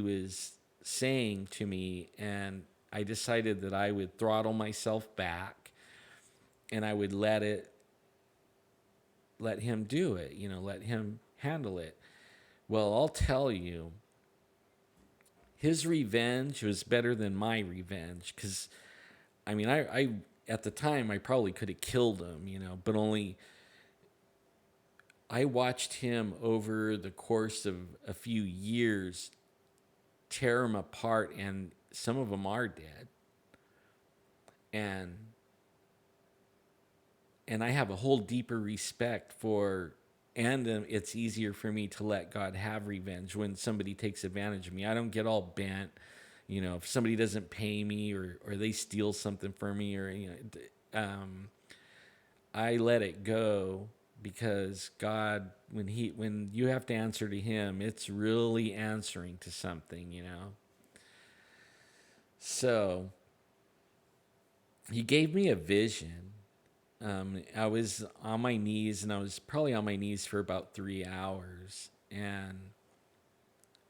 was saying to me, and I decided that I would throttle myself back and I would let him do it, let him handle it. Well, I'll tell you, his revenge was better than my revenge because, I mean, I at the time I probably could have killed him, but only I watched him over the course of a few years tear him apart, and some of them are dead, and I have a whole deeper respect for. And it's easier for me to let God have revenge when somebody takes advantage of me. I don't get all bent, if somebody doesn't pay me or they steal something from me I let it go because God, when you have to answer to Him, it's really answering to something. So He gave me a vision. I was on my knees, and I was probably on my knees for about 3 hours, and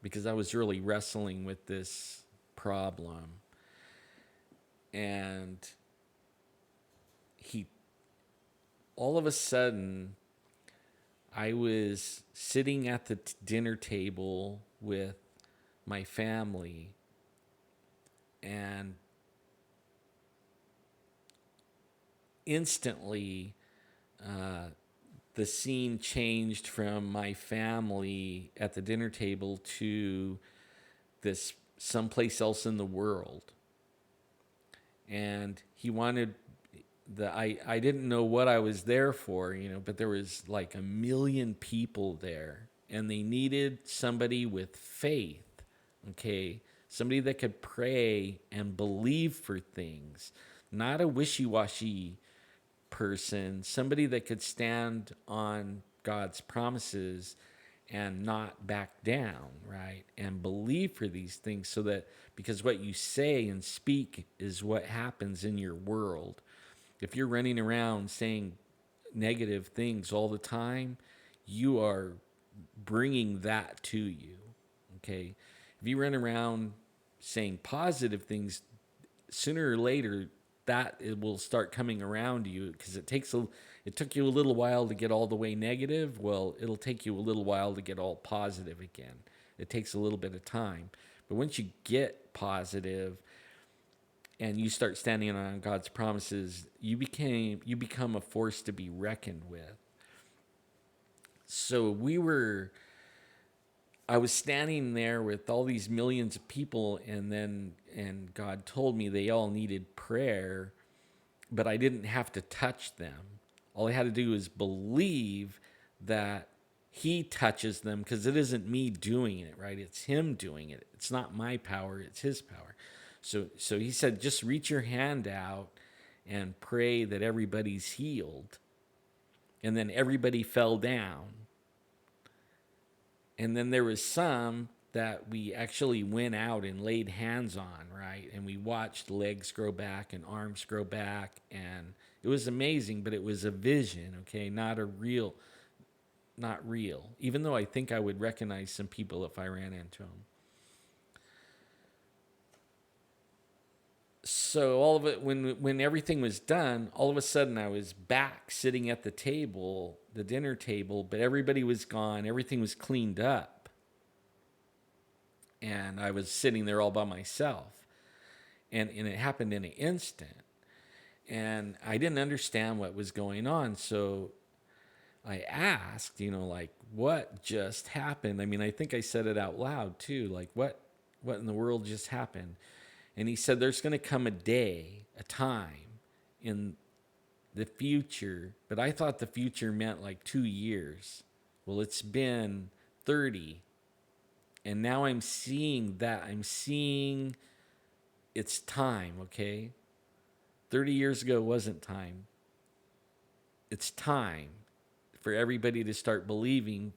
because I was really wrestling with this problem, and he, all of a sudden, I was sitting at the dinner table with my family, and instantly, the scene changed from my family at the dinner table to this someplace else in the world. And he wanted I didn't know what I was there for, but there was like 1 million people there, and they needed somebody with faith, okay? Somebody that could pray and believe for things, not a wishy-washy person, somebody that could stand on God's promises and not back down, right? And believe for these things so that because what you say and speak is what happens in your world. If you're running around saying negative things all the time, you are bringing that to you, okay? If you run around saying positive things, sooner or later that it will start coming around you because it took you a little while to get all the way negative. Well, it'll take you a little while to get all positive again. It takes a little bit of time. But once you get positive and you start standing on God's promises, you become a force to be reckoned with. So I was standing there with all these millions of people, and God told me they all needed prayer, but I didn't have to touch them. All I had to do is believe that he touches them, because it isn't me doing it, right? It's him doing it. It's not my power, it's his power. So he said, just reach your hand out and pray that everybody's healed. And then everybody fell down. And then there was some that we actually went out and laid hands on, right? And we watched legs grow back and arms grow back. And it was amazing, but it was a vision, okay? Not real. Even though I think I would recognize some people if I ran into them. So all of it, when everything was done, all of a sudden I was back sitting at the table, the dinner table, but everybody was gone. Everything was cleaned up. And I was sitting there all by myself. And it happened in an instant. And I didn't understand what was going on. So I asked, like, what just happened? I mean, I think I said it out loud too. Like, what in the world just happened? And he said, there's going to come a day, a time in the future. But I thought the future meant like 2 years. Well, it's been 30. And now I'm seeing that. I'm seeing it's time, okay? 30 years ago wasn't time. It's time for everybody to start believing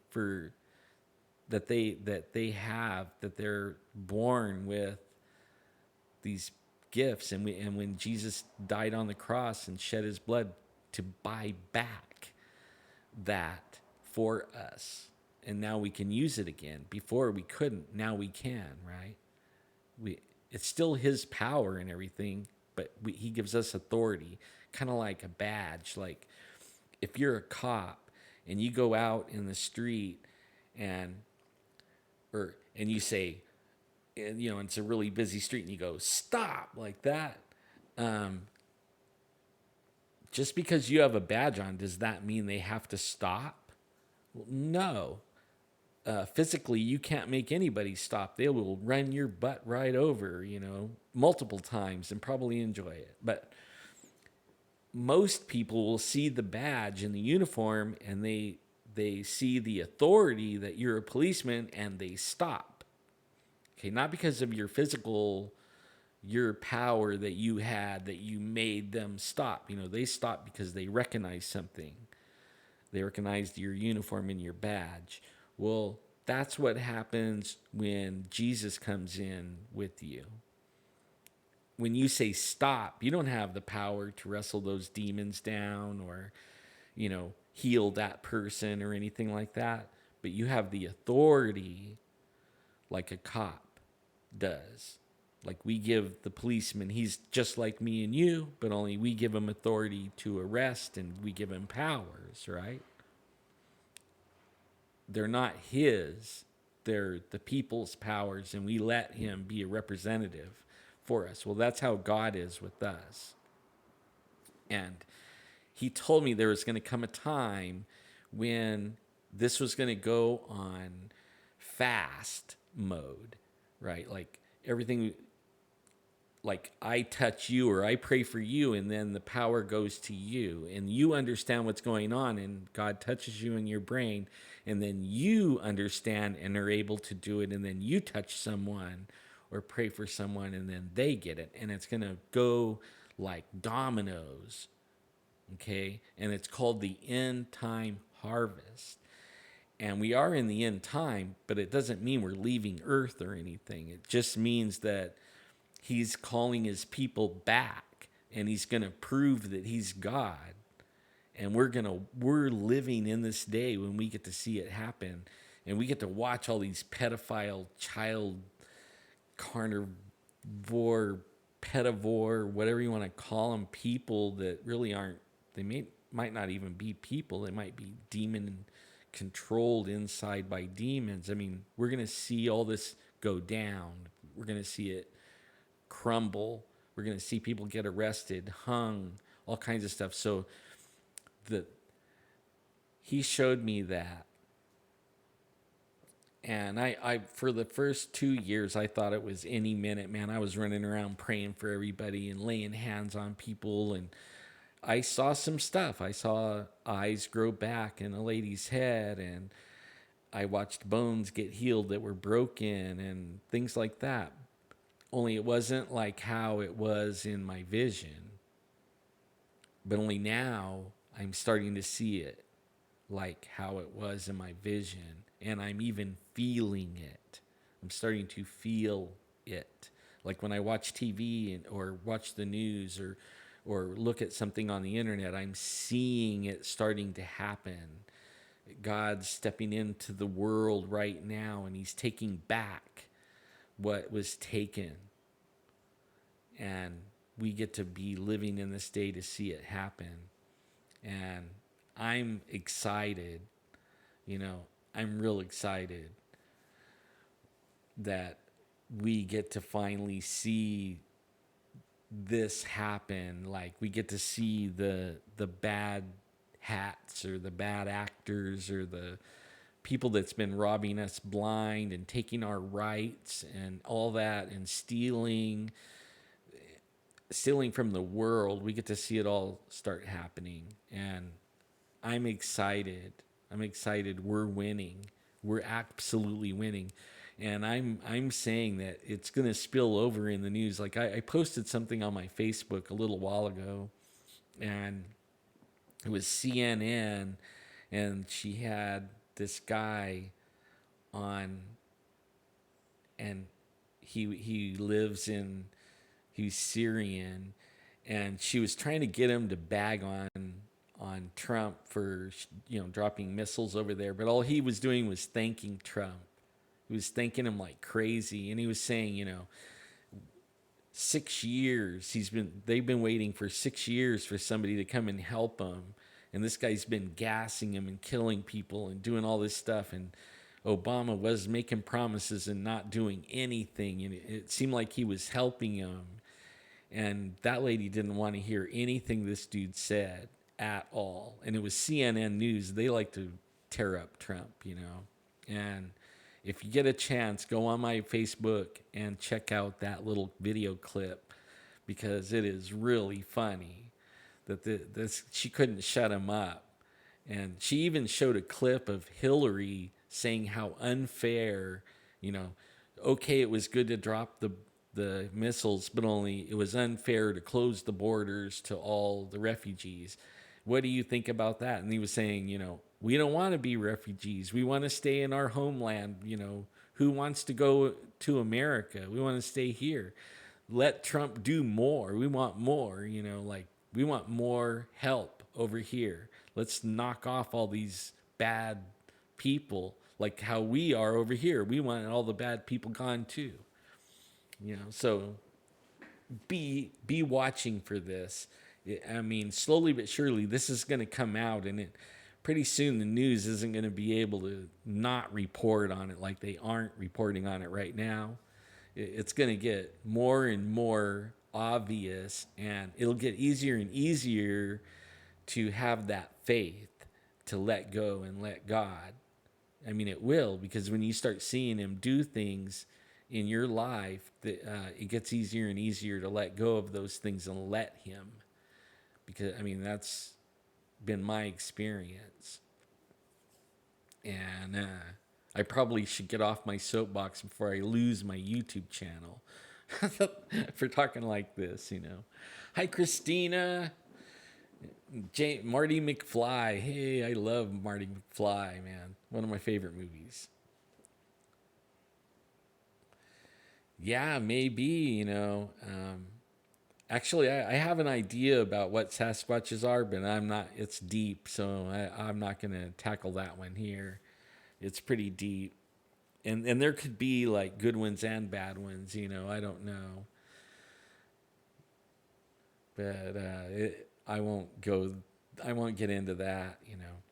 that they're born with these gifts, and when Jesus died on the cross and shed his blood to buy back that for us, and now we can use it again. Before we couldn't, now we can, right? It's still his power and everything, but he gives us authority, kind of like a badge. Like if you're a cop and you go out in the street and you say, and it's a really busy street, and you go, stop, like that. Just because you have a badge on, does that mean they have to stop? Well, no. Physically, you can't make anybody stop. They will run your butt right over, multiple times and probably enjoy it. But most people will see the badge and the uniform, and they see the authority that you're a policeman, and they stop. Okay, not because of your power that you had, that you made them stop. They stopped because they recognized something. They recognized your uniform and your badge. Well, that's what happens when Jesus comes in with you. When you say stop, you don't have the power to wrestle those demons down or, heal that person or anything like that. But you have the authority like a cop does. Like we give the policeman, he's just like me and you, but only we give him authority to arrest, and we give him powers, right? They're not his, they're the people's powers, and we let him be a representative for us. Well, that's how God is with us. And he told me there was going to come a time when this was going to go on fast mode, right? Like everything, like I touch you or I pray for you, and then the power goes to you and you understand what's going on, and God touches you in your brain, and then you understand and are able to do it, and then you touch someone or pray for someone, and then they get it, and it's going to go like dominoes, okay? And it's called the end time harvest. And we are in the end time, but it doesn't mean we're leaving Earth or anything. It just means that he's calling his people back, and he's going to prove that he's God. And we're living in this day when we get to see it happen, and we get to watch all these pedophile, child carnivore, pedivore, whatever you want to call them, people that really aren't. Might not even be people. They might be demon controlled inside by demons. I mean, we're going to see all this go down. We're going to see it crumble. We're going to see people get arrested, hung, all kinds of stuff. So he showed me that. And I for the first 2 years, I thought it was any minute, man. I was running around praying for everybody and laying hands on people, and I saw some stuff. I saw eyes grow back in a lady's head, and I watched bones get healed that were broken and things like that. Only it wasn't like how it was in my vision, but only now I'm starting to see it like how it was in my vision, and I'm even feeling it. I'm starting to feel it. Like when I watch TV or watch the news or look at something on the internet, I'm seeing it starting to happen. God's stepping into the world right now, and he's taking back what was taken. And we get to be living in this day to see it happen. And I'm excited, you know, I'm real excited that we get to finally see this happen. Like we get to see the bad hats or the bad actors or the people that's been robbing us blind and taking our rights and all that and stealing from the world. We get to see it all start happening, and I'm excited. I'm excited. We're winning. We're absolutely winning. And I'm saying that it's going to spill over in the news. Like I posted something on my Facebook a little while ago, and it was CNN, and she had this guy on, and he lives in, he's Syrian, and she was trying to get him to bag on Trump for, you know, dropping missiles over there, but all he was doing was thanking Trump. He was thanking him like crazy, and he was saying, you know, 6 years they've been waiting for 6 years for somebody to come and help them, and this guy's been gassing him and killing people and doing all this stuff, and Obama was making promises and not doing anything, and it seemed like he was helping him. And that lady didn't want to hear anything this dude said at all. And it was CNN News. They like to tear up Trump, you know. And if you get a chance, go on my Facebook and check out that little video clip, because it is really funny that this she couldn't shut him up. And she even showed a clip of Hillary saying how unfair, you know, okay, it was good to drop the missiles, but only it was unfair to close the borders to all the refugees. What do you think about that? And he was saying, you know, we don't want to be refugees. We want to stay in our homeland. You know, who wants to go to America? We want to stay here. Let Trump do more. We want more, you know, like we want more help over here. Let's knock off all these bad people, like how we are over here. We want all the bad people gone too. You know, so be watching for this. I mean, slowly but surely, this is going to come out, and pretty soon the news isn't going to be able to not report on it like they aren't reporting on it right now. It's going to get more and more obvious, and it'll get easier and easier to have that faith to let go and let God. I mean, it will, because when you start seeing him do things in your life, it gets easier and easier to let go of those things and let him. Because, I mean, that's been my experience. And I probably should get off my soapbox before I lose my YouTube channel for talking like this, you know. Hi, Christina. Marty McFly. Hey, I love Marty McFly, man. One of my favorite movies. Yeah, maybe, you know. Actually, I have an idea about what Sasquatches are, but it's deep, so I'm not going to tackle that one here. It's pretty deep. And there could be like good ones and bad ones, you know, I don't know. But I won't get into that, you know.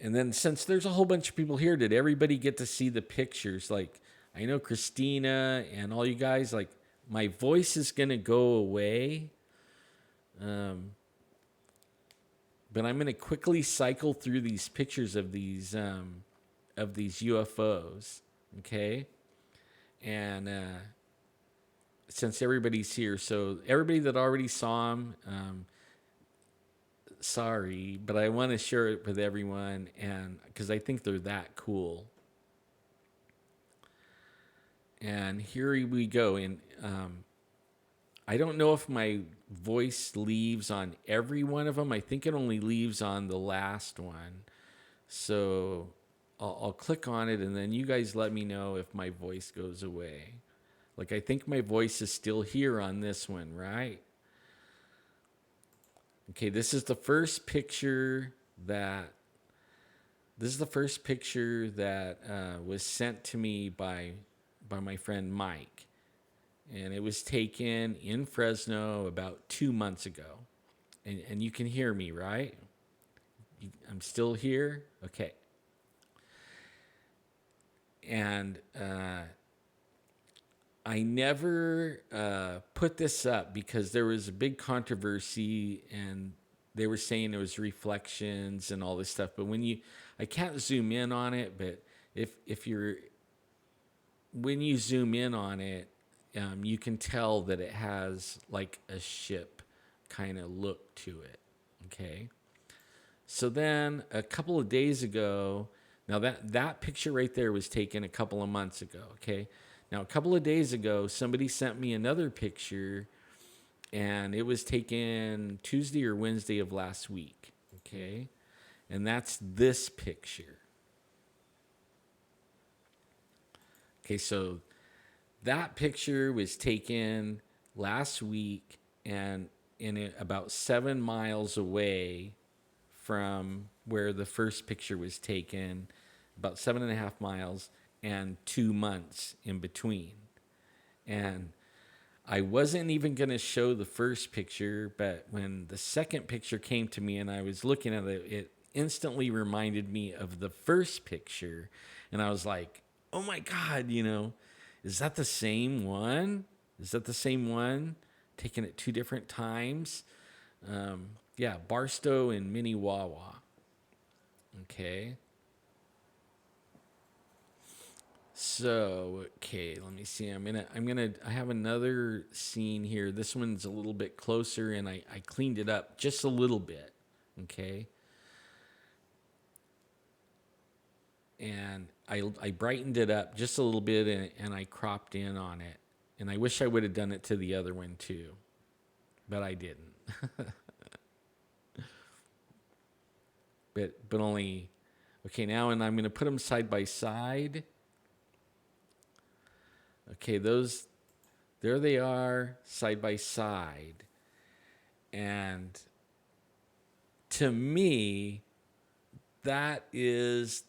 And then since there's a whole bunch of people here, did everybody get to see the pictures? Like, I know Christina and all you guys, like, my voice is going to go away. But I'm going to quickly cycle through these pictures of these UFOs, okay? And since everybody's here, so everybody that already saw them, sorry, but I want to share it with everyone, and because I think they're that cool. And here we go. And I don't know if my voice leaves on every one of them. I think it only leaves on the last one. So I'll click on it, and then you guys let me know if my voice goes away. Like, I think my voice is still here on this one, right? Okay, this is the first picture that was sent to me by my friend Mike, and it was taken in Fresno about 2 months ago. And you can hear me, right? I'm still here. Okay. And I never put this up because there was a big controversy, and they were saying it was reflections and all this stuff. But I can't zoom in on it. But when you zoom in on it, you can tell that it has like a ship kind of look to it. Okay. So then a couple of days ago, now that picture right there was taken a couple of months ago. Okay. Now, a couple of days ago, somebody sent me another picture, and it was taken Tuesday or Wednesday of last week. Okay. And that's this picture. Okay. So that picture was taken last week, and about 7 miles away from where the first picture was taken, about 7.5 miles, and 2 months in between. And I wasn't even going to show the first picture, but when the second picture came to me and I was looking at it, it instantly reminded me of the first picture. And I was like, oh my God, is that the same one? Is that the same one? Taken at 2 different times? Yeah, Barstow and Minnewawa. Okay. So, okay, let me see. I have another scene here. This one's a little bit closer, and I cleaned it up just a little bit. Okay. And I brightened it up just a little bit, and I cropped in on it. And I wish I would have done it to the other one too, but I didn't. but only, okay, now, and I'm going to put them side by side. Okay, there they are, side by side. And to me, that is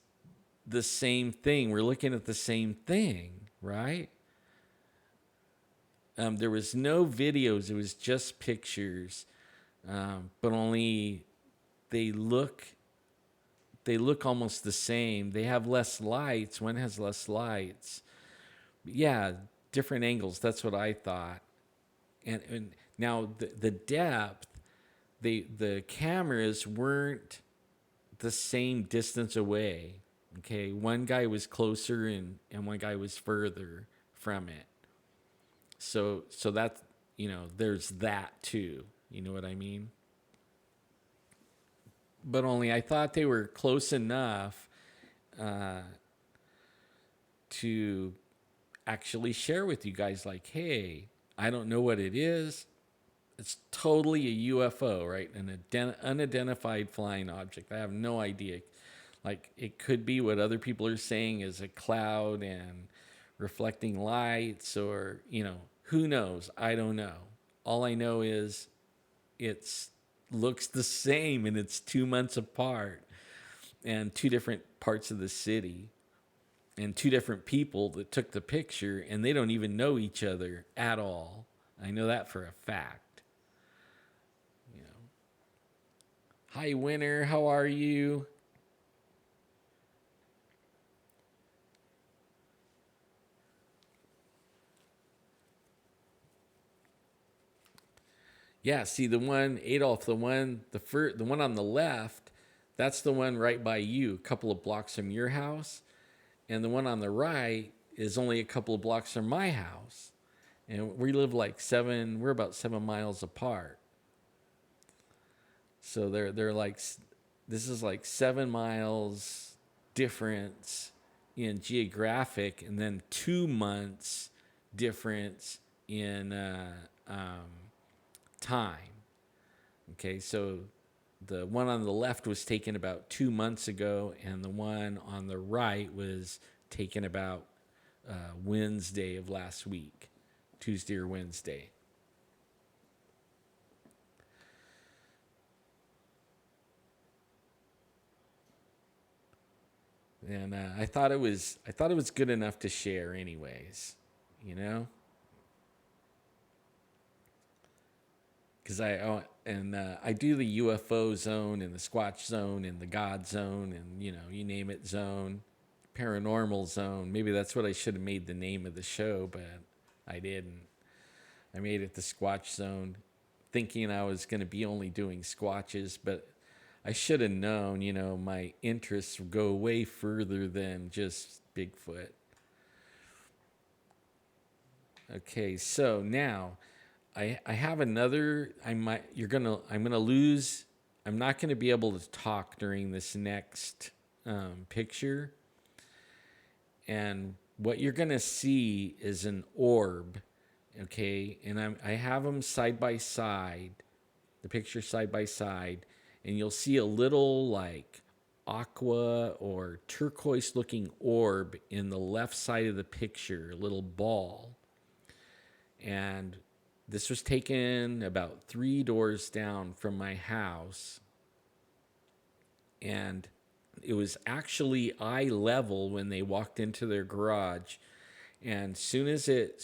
the same thing. We're looking at the same thing, right? There was no videos. It was just pictures. But only they look almost the same. They have less lights. One has less lights. Yeah, different angles. That's what I thought. And now the depth, the cameras weren't the same distance away. Okay, one guy was closer and one guy was further from it. So that, there's that too. You know what I mean? But only I thought they were close enough to actually share with you guys, like, hey, I don't know what it is. It's totally a UFO, right? An unidentified flying object. I have no idea. Like, it could be what other people are saying is a cloud and reflecting lights, or, who knows? I don't know. All I know is it's looks the same, and it's 2 months apart, and 2 different parts of the city, and 2 different people that took the picture, and they don't even know each other at all. I know that for a fact. Hi, Winner. How are you? Yeah, see, the one, Adolf, the one on the left, that's the one right by you, a couple of blocks from your house. And the one on the right is only a couple of blocks from my house. And we live we're about 7 miles apart. So they're like, this is like 7 miles difference in geographic, and then 2 months difference in time. Okay, so the one on the left was taken about 2 months ago, and the one on the right was taken about Wednesday of last week, Tuesday or Wednesday. And I thought it was good enough to share, anyways. You know, because I do the UFO zone and the Squatch zone and the God zone and you name it zone, paranormal zone. Maybe that's what I should have made the name of the show, but I didn't. I made it the Squatch zone, thinking I was going to be only doing squatches, but I should have known, my interests go way further than just Bigfoot. Okay, so now I have another. I'm gonna lose. I'm not gonna be able to talk during this next picture, and what you're gonna see is an orb. Okay, and I have them side by side, the picture side by side, and you'll see a little like aqua or turquoise looking orb in the left side of the picture, a little ball. And this was taken about 3 doors down from my house. And it was actually eye level when they walked into their garage. And soon as it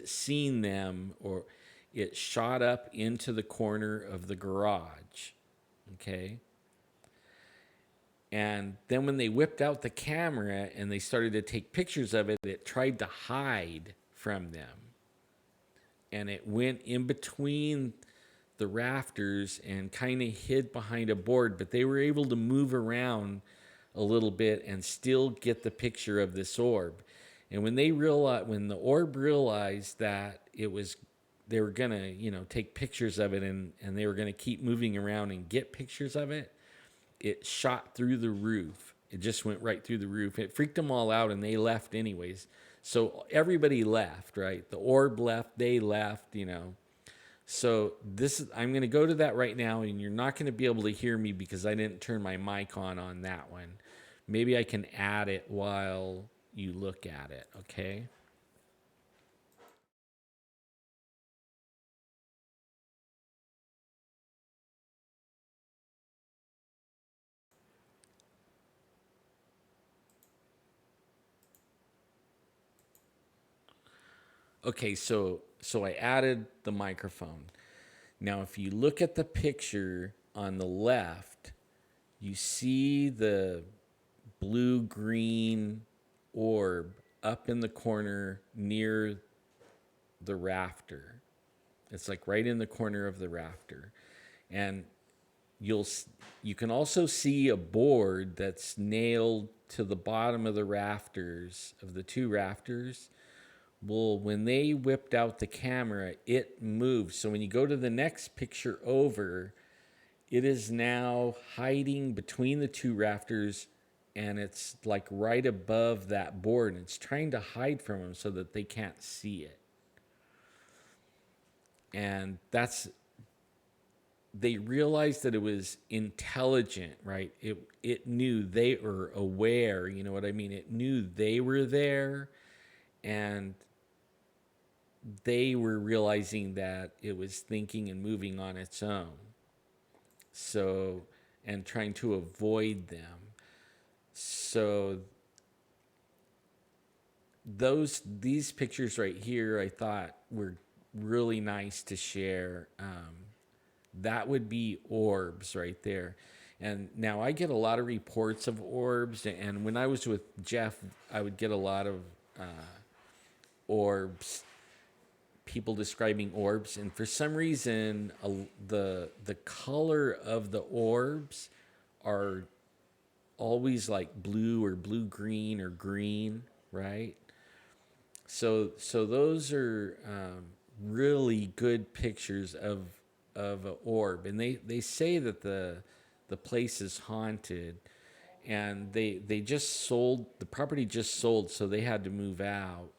seen them, or it shot up into the corner of the garage. Okay. And then when they whipped out the camera and they started to take pictures of it, it tried to hide from them. And it went in between the rafters and kind of hid behind a board, but they were able to move around a little bit and still get the picture of this orb. And when the orb realized that they were gonna, take pictures of it, and they were gonna keep moving around and get pictures of it, it shot through the roof. It just went right through the roof. It freaked them all out, and they left anyways. So everybody left, right? The orb left, they left, So I'm going to go to that right now, and you're not going to be able to hear me because I didn't turn my mic on that one. Maybe I can add it while you look at it, okay? Okay, so I added the microphone. Now, if you look at the picture on the left, you see the blue green orb up in the corner near the rafter. It's like right in the corner of the rafter. And you'll you can also see a board that's nailed to the bottom of the rafters, of the two rafters. Well, when they whipped out the camera, it moved. So when you go to the next picture over, it is now hiding between the two rafters, and it's like right above that board, and it's trying to hide from them so that they can't see it. And they realized that it was intelligent, right? It knew they were aware, you know what I mean? It knew they were there, and they were realizing that it was thinking and moving on its own. So, and trying to avoid them. So these pictures right here, I thought were really nice to share. That would be orbs right there. And now I get a lot of reports of orbs. And when I was with Jeff, I would get a lot of orbs, people describing orbs. And for some reason, the color of the orbs are always like blue or blue green or green, right? So those are really good pictures of of an orb, and they say that the place is haunted, and they just sold the property, just sold, so they had to move out.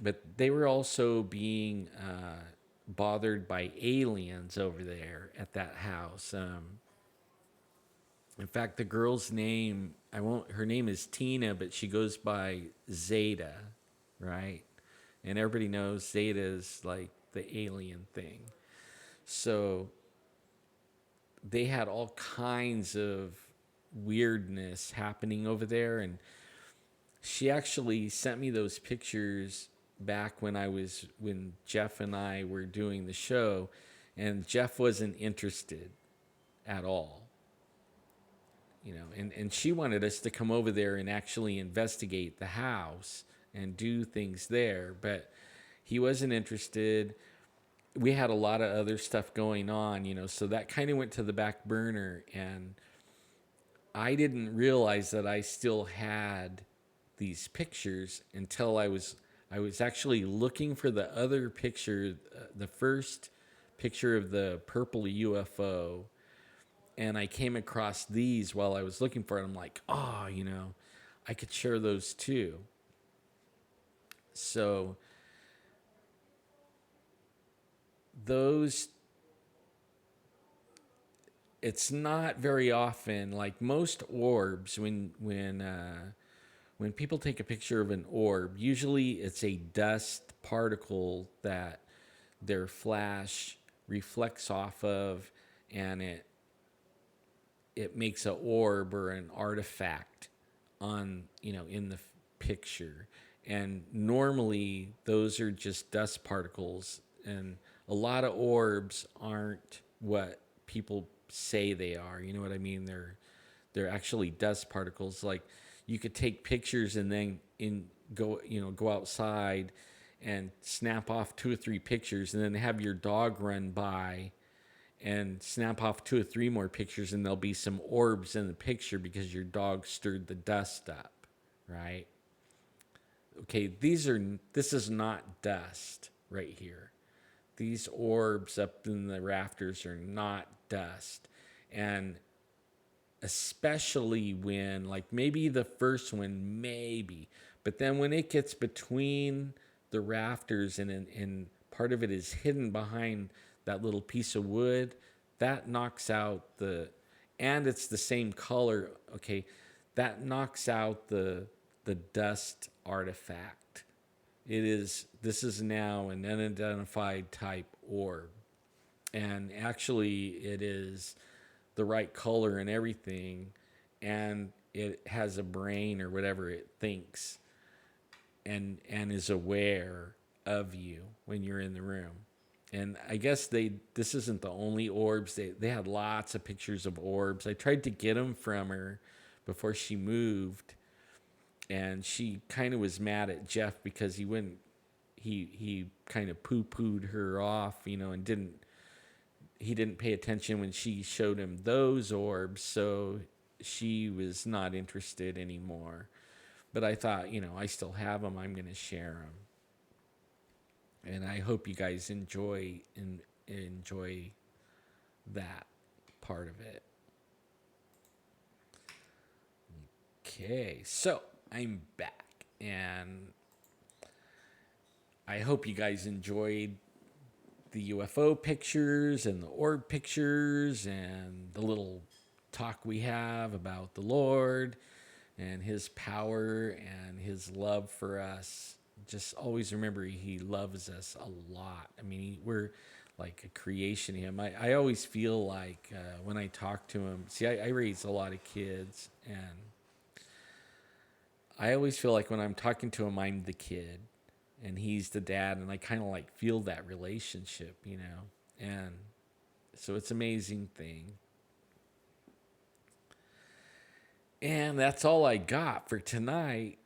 But they were also being bothered by aliens over there at that house. In fact, the girl's name, I won't, her name is Tina, but she goes by Zeta, right? And everybody knows Zeta is like the alien thing. So they had all kinds of weirdness happening over there. And she actually sent me those pictures back when Jeff and I were doing the show, and Jeff wasn't interested at all. And she wanted us to come over there and actually investigate the house and do things there, but he wasn't interested. We had a lot of other stuff going on, so that kind of went to the back burner, and I didn't realize that I still had these pictures until I was actually looking for the other picture, the first picture of the purple UFO, and I came across these while I was looking for it. I'm like, oh, I could share those too. So those, it's not very often, like most orbs, when people take a picture of an orb, usually it's a dust particle that their flash reflects off of, and it makes an orb or an artifact on, in the picture. And normally those are just dust particles, and a lot of orbs aren't what people say they are. You know what I mean? They're actually dust particles. Like, you could take pictures and then go outside and snap off 2 or 3 pictures, and then have your dog run by and snap off 2 or 3 more pictures, and there'll be some orbs in the picture because your dog stirred the dust up, right? Okay, this is not dust right here. These orbs up in the rafters are not dust. And especially when, like, maybe the first one, maybe, but then when it gets between the rafters and part of it is hidden behind that little piece of wood, that knocks out and it's the same color, okay, that knocks out the dust artifact. This is now an unidentified type orb, and actually it is the right color and everything, and it has a brain or whatever it thinks, and is aware of you when you're in the room. And I guess this isn't the only orbs. They had lots of pictures of orbs. I tried to get them from her before she moved, and she kind of was mad at Jeff because he kind of poo-pooed her off, and he didn't pay attention when she showed him those orbs, so she was not interested anymore. But I thought, I still have them. I'm going to share them. And I hope you guys enjoy that part of it. Okay, so I'm back, and I hope you guys enjoyed the UFO pictures and the orb pictures and the little talk we have about the Lord and his power and his love for us. Just always remember, he loves us a lot. I mean, we're like a creation of him. I always feel like when I talk to him, see, I raise a lot of kids, and I always feel like when I'm talking to him, I'm the kid and he's the dad, and I kind of like feel that relationship, and so it's an amazing thing. And that's all I got for tonight.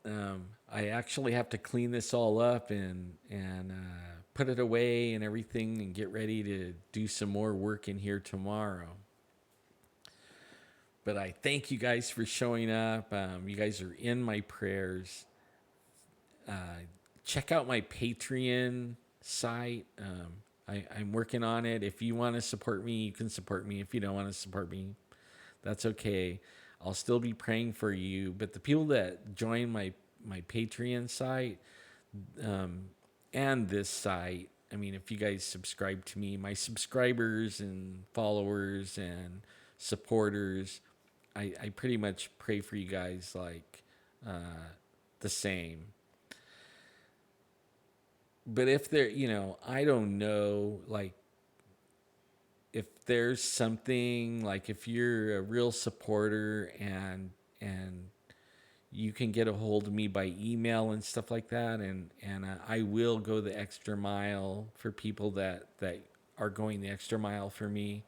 I actually have to clean this all up and put it away and everything, and get ready to do some more work in here tomorrow. But I thank you guys for showing up. You guys are in my prayers. Check out my Patreon site. I'm working on it. If you want to support me, you can support me. If you don't want to support me, that's okay. I'll still be praying for you. But the people that join my Patreon site, um, and this site, I mean, if you guys subscribe to me, my subscribers and followers and supporters, I pretty much pray for you guys like the same. But if there, I don't know, like if there's something like if you're a real supporter and you can get a hold of me by email and stuff like that, and I will go the extra mile for people that are going the extra mile for me,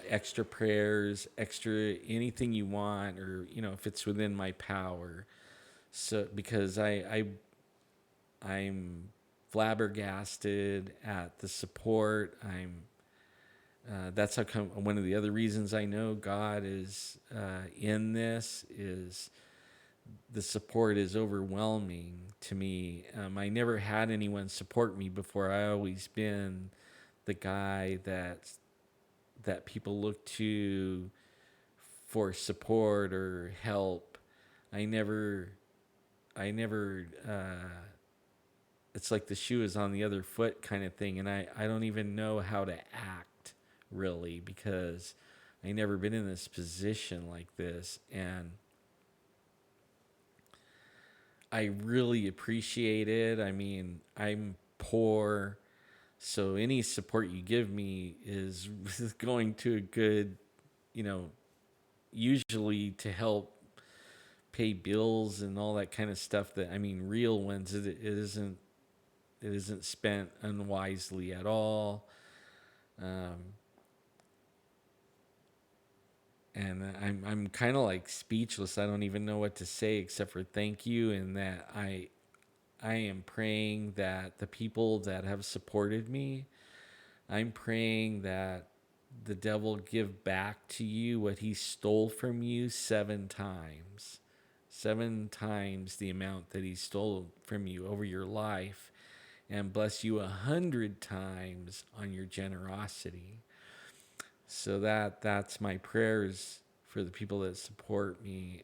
extra prayers, extra anything you want, or if it's within my power. So because I'm flabbergasted at the support. That's how come one of the other reasons I know God is in this is the support is overwhelming to me. I never had anyone support me before. I always been the guy that people look to for support or help. I never. It's like the shoe is on the other foot kind of thing, and I don't even know how to act really because I never been in this position like this, and I really appreciate it. I mean, I'm poor, so any support you give me is going to a good, you know, usually to help pay bills and all that kind of stuff. That I mean, real ones. It isn't spent unwisely at all. Um, and I'm kind of like speechless. I don't even know what to say except for thank you, and that I am praying that the people that have supported me, I'm praying that the devil give back to you what he stole from you 7 times. 7 times the amount that he stole from you over your life, and bless you 100 times on your generosity. So that's my prayers for the people that support me.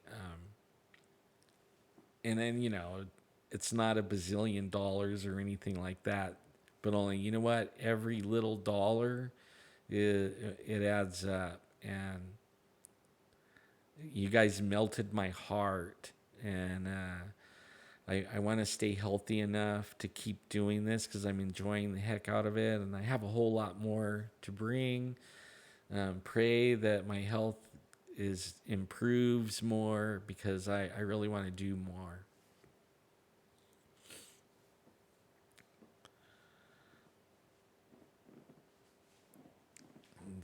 And then it's not a bazillion dollars or anything like that, but only what, every little dollar it adds up, and you guys melted my heart, and I want to stay healthy enough to keep doing this because I'm enjoying the heck out of it, and I have a whole lot more to bring. Pray that my health improves more because I really want to do more.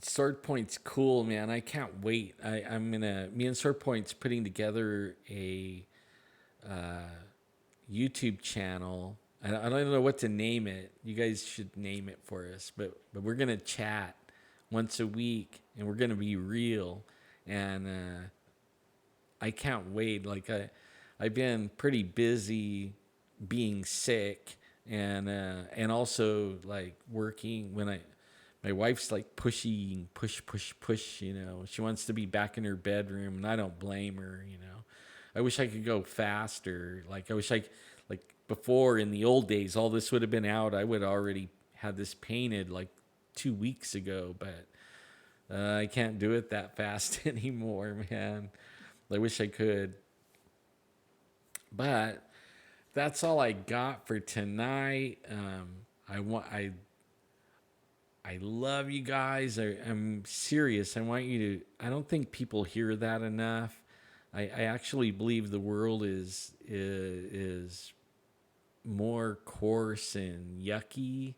Sword Point's cool, man. I can't wait. Me and Sword Point's putting together a YouTube channel. I don't know what to name it. You guys should name it for us. But we're gonna chat once a week, and we're gonna be real. And I can't wait. Like I've been pretty busy being sick, and also like working when my wife's like push. She wants to be back in her bedroom, and I don't blame her. I wish I could go faster. Like I wish like before in the old days, all this would have been out. I would already had this painted like 2 weeks ago, but I can't do it that fast anymore, man. I wish I could. But that's all I got for tonight. I love you guys. I'm serious. I want you to. I don't think people hear that enough. I actually believe the world is more coarse and yucky,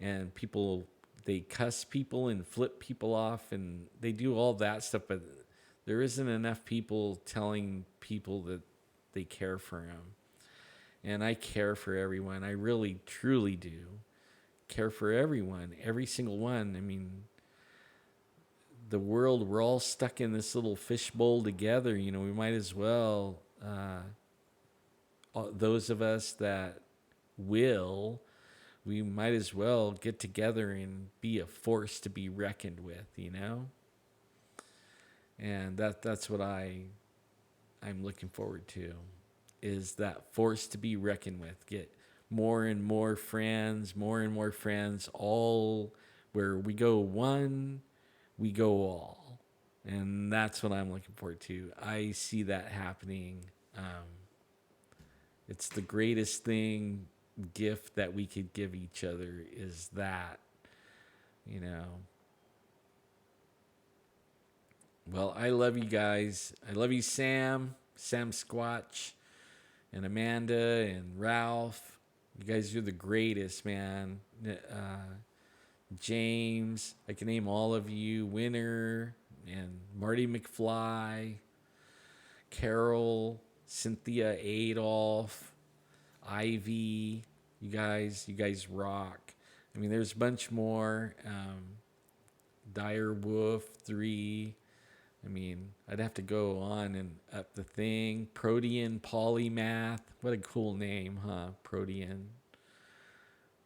and people, they cuss people and flip people off, and they do all that stuff. But there isn't enough people telling people that they care for them. And I care for everyone. I really, truly do care for everyone, every single one. I mean, the world, we're all stuck in this little fishbowl together. We might as well, those of us that will, we might as well get together and be a force to be reckoned with, you know? And that's what I'm looking forward to, is that force to be reckoned with. Get more and more friends, all where we go one, we go all. And that's what I'm looking forward to. I see that happening. It's the greatest gift that we could give each other is that, you know. Well, I love you guys. I love you, Sam Squatch, and Amanda, and Ralph. You guys are the greatest, man. James, I can name all of you. Winner, and Marty McFly, Carol, Cynthia Adolph, Ivy. You guys rock. I mean, there's a bunch more. Dire Wolf 3. I mean, I'd have to go on and up the thing. Protean Polymath. What a cool name, huh? Protean.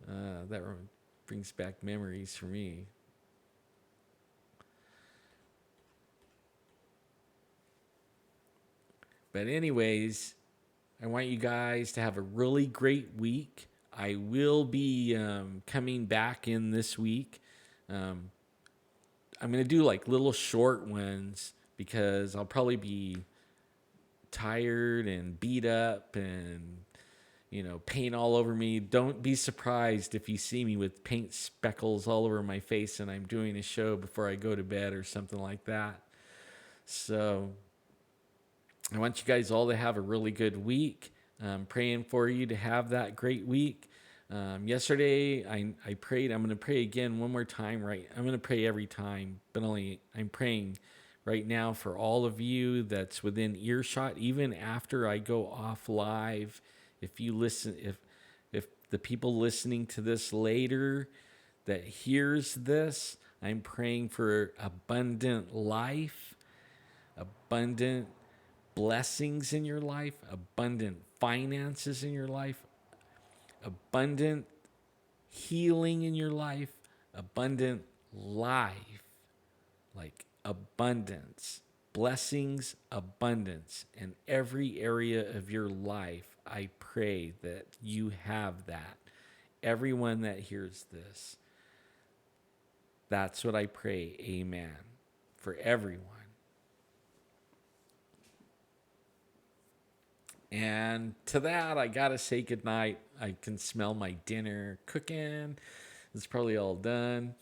That brings back memories for me. But anyways, I want you guys to have a really great week. I will be coming back in this week. I'm going to do like little short ones because I'll probably be tired and beat up and, paint all over me. Don't be surprised if you see me with paint speckles all over my face and I'm doing a show before I go to bed or something like that. So I want you guys all to have a really good week. I'm praying for you to have that great week. Yesterday, I prayed. I'm going to pray again one more time. Right, I'm going to pray every time, but I'm praying right now for all of you that's within earshot. Even after I go off live, if you listen, if the people listening to this later that hears this, I'm praying for abundant life, abundant blessings in your life, abundant finances in your life, abundant healing in your life, abundant life, like abundance, blessings, abundance in every area of your life. I pray that you have that. Everyone that hears this, that's what I pray. Amen. For everyone. And to that, I got to say goodnight. I can smell my dinner cooking. It's probably all done.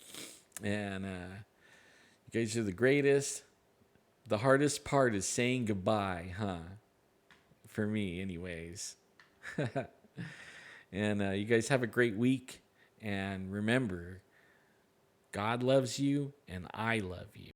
And you guys are the greatest. The hardest part is saying goodbye, huh? For me, anyways. And you guys have a great week. And remember, God loves you and I love you.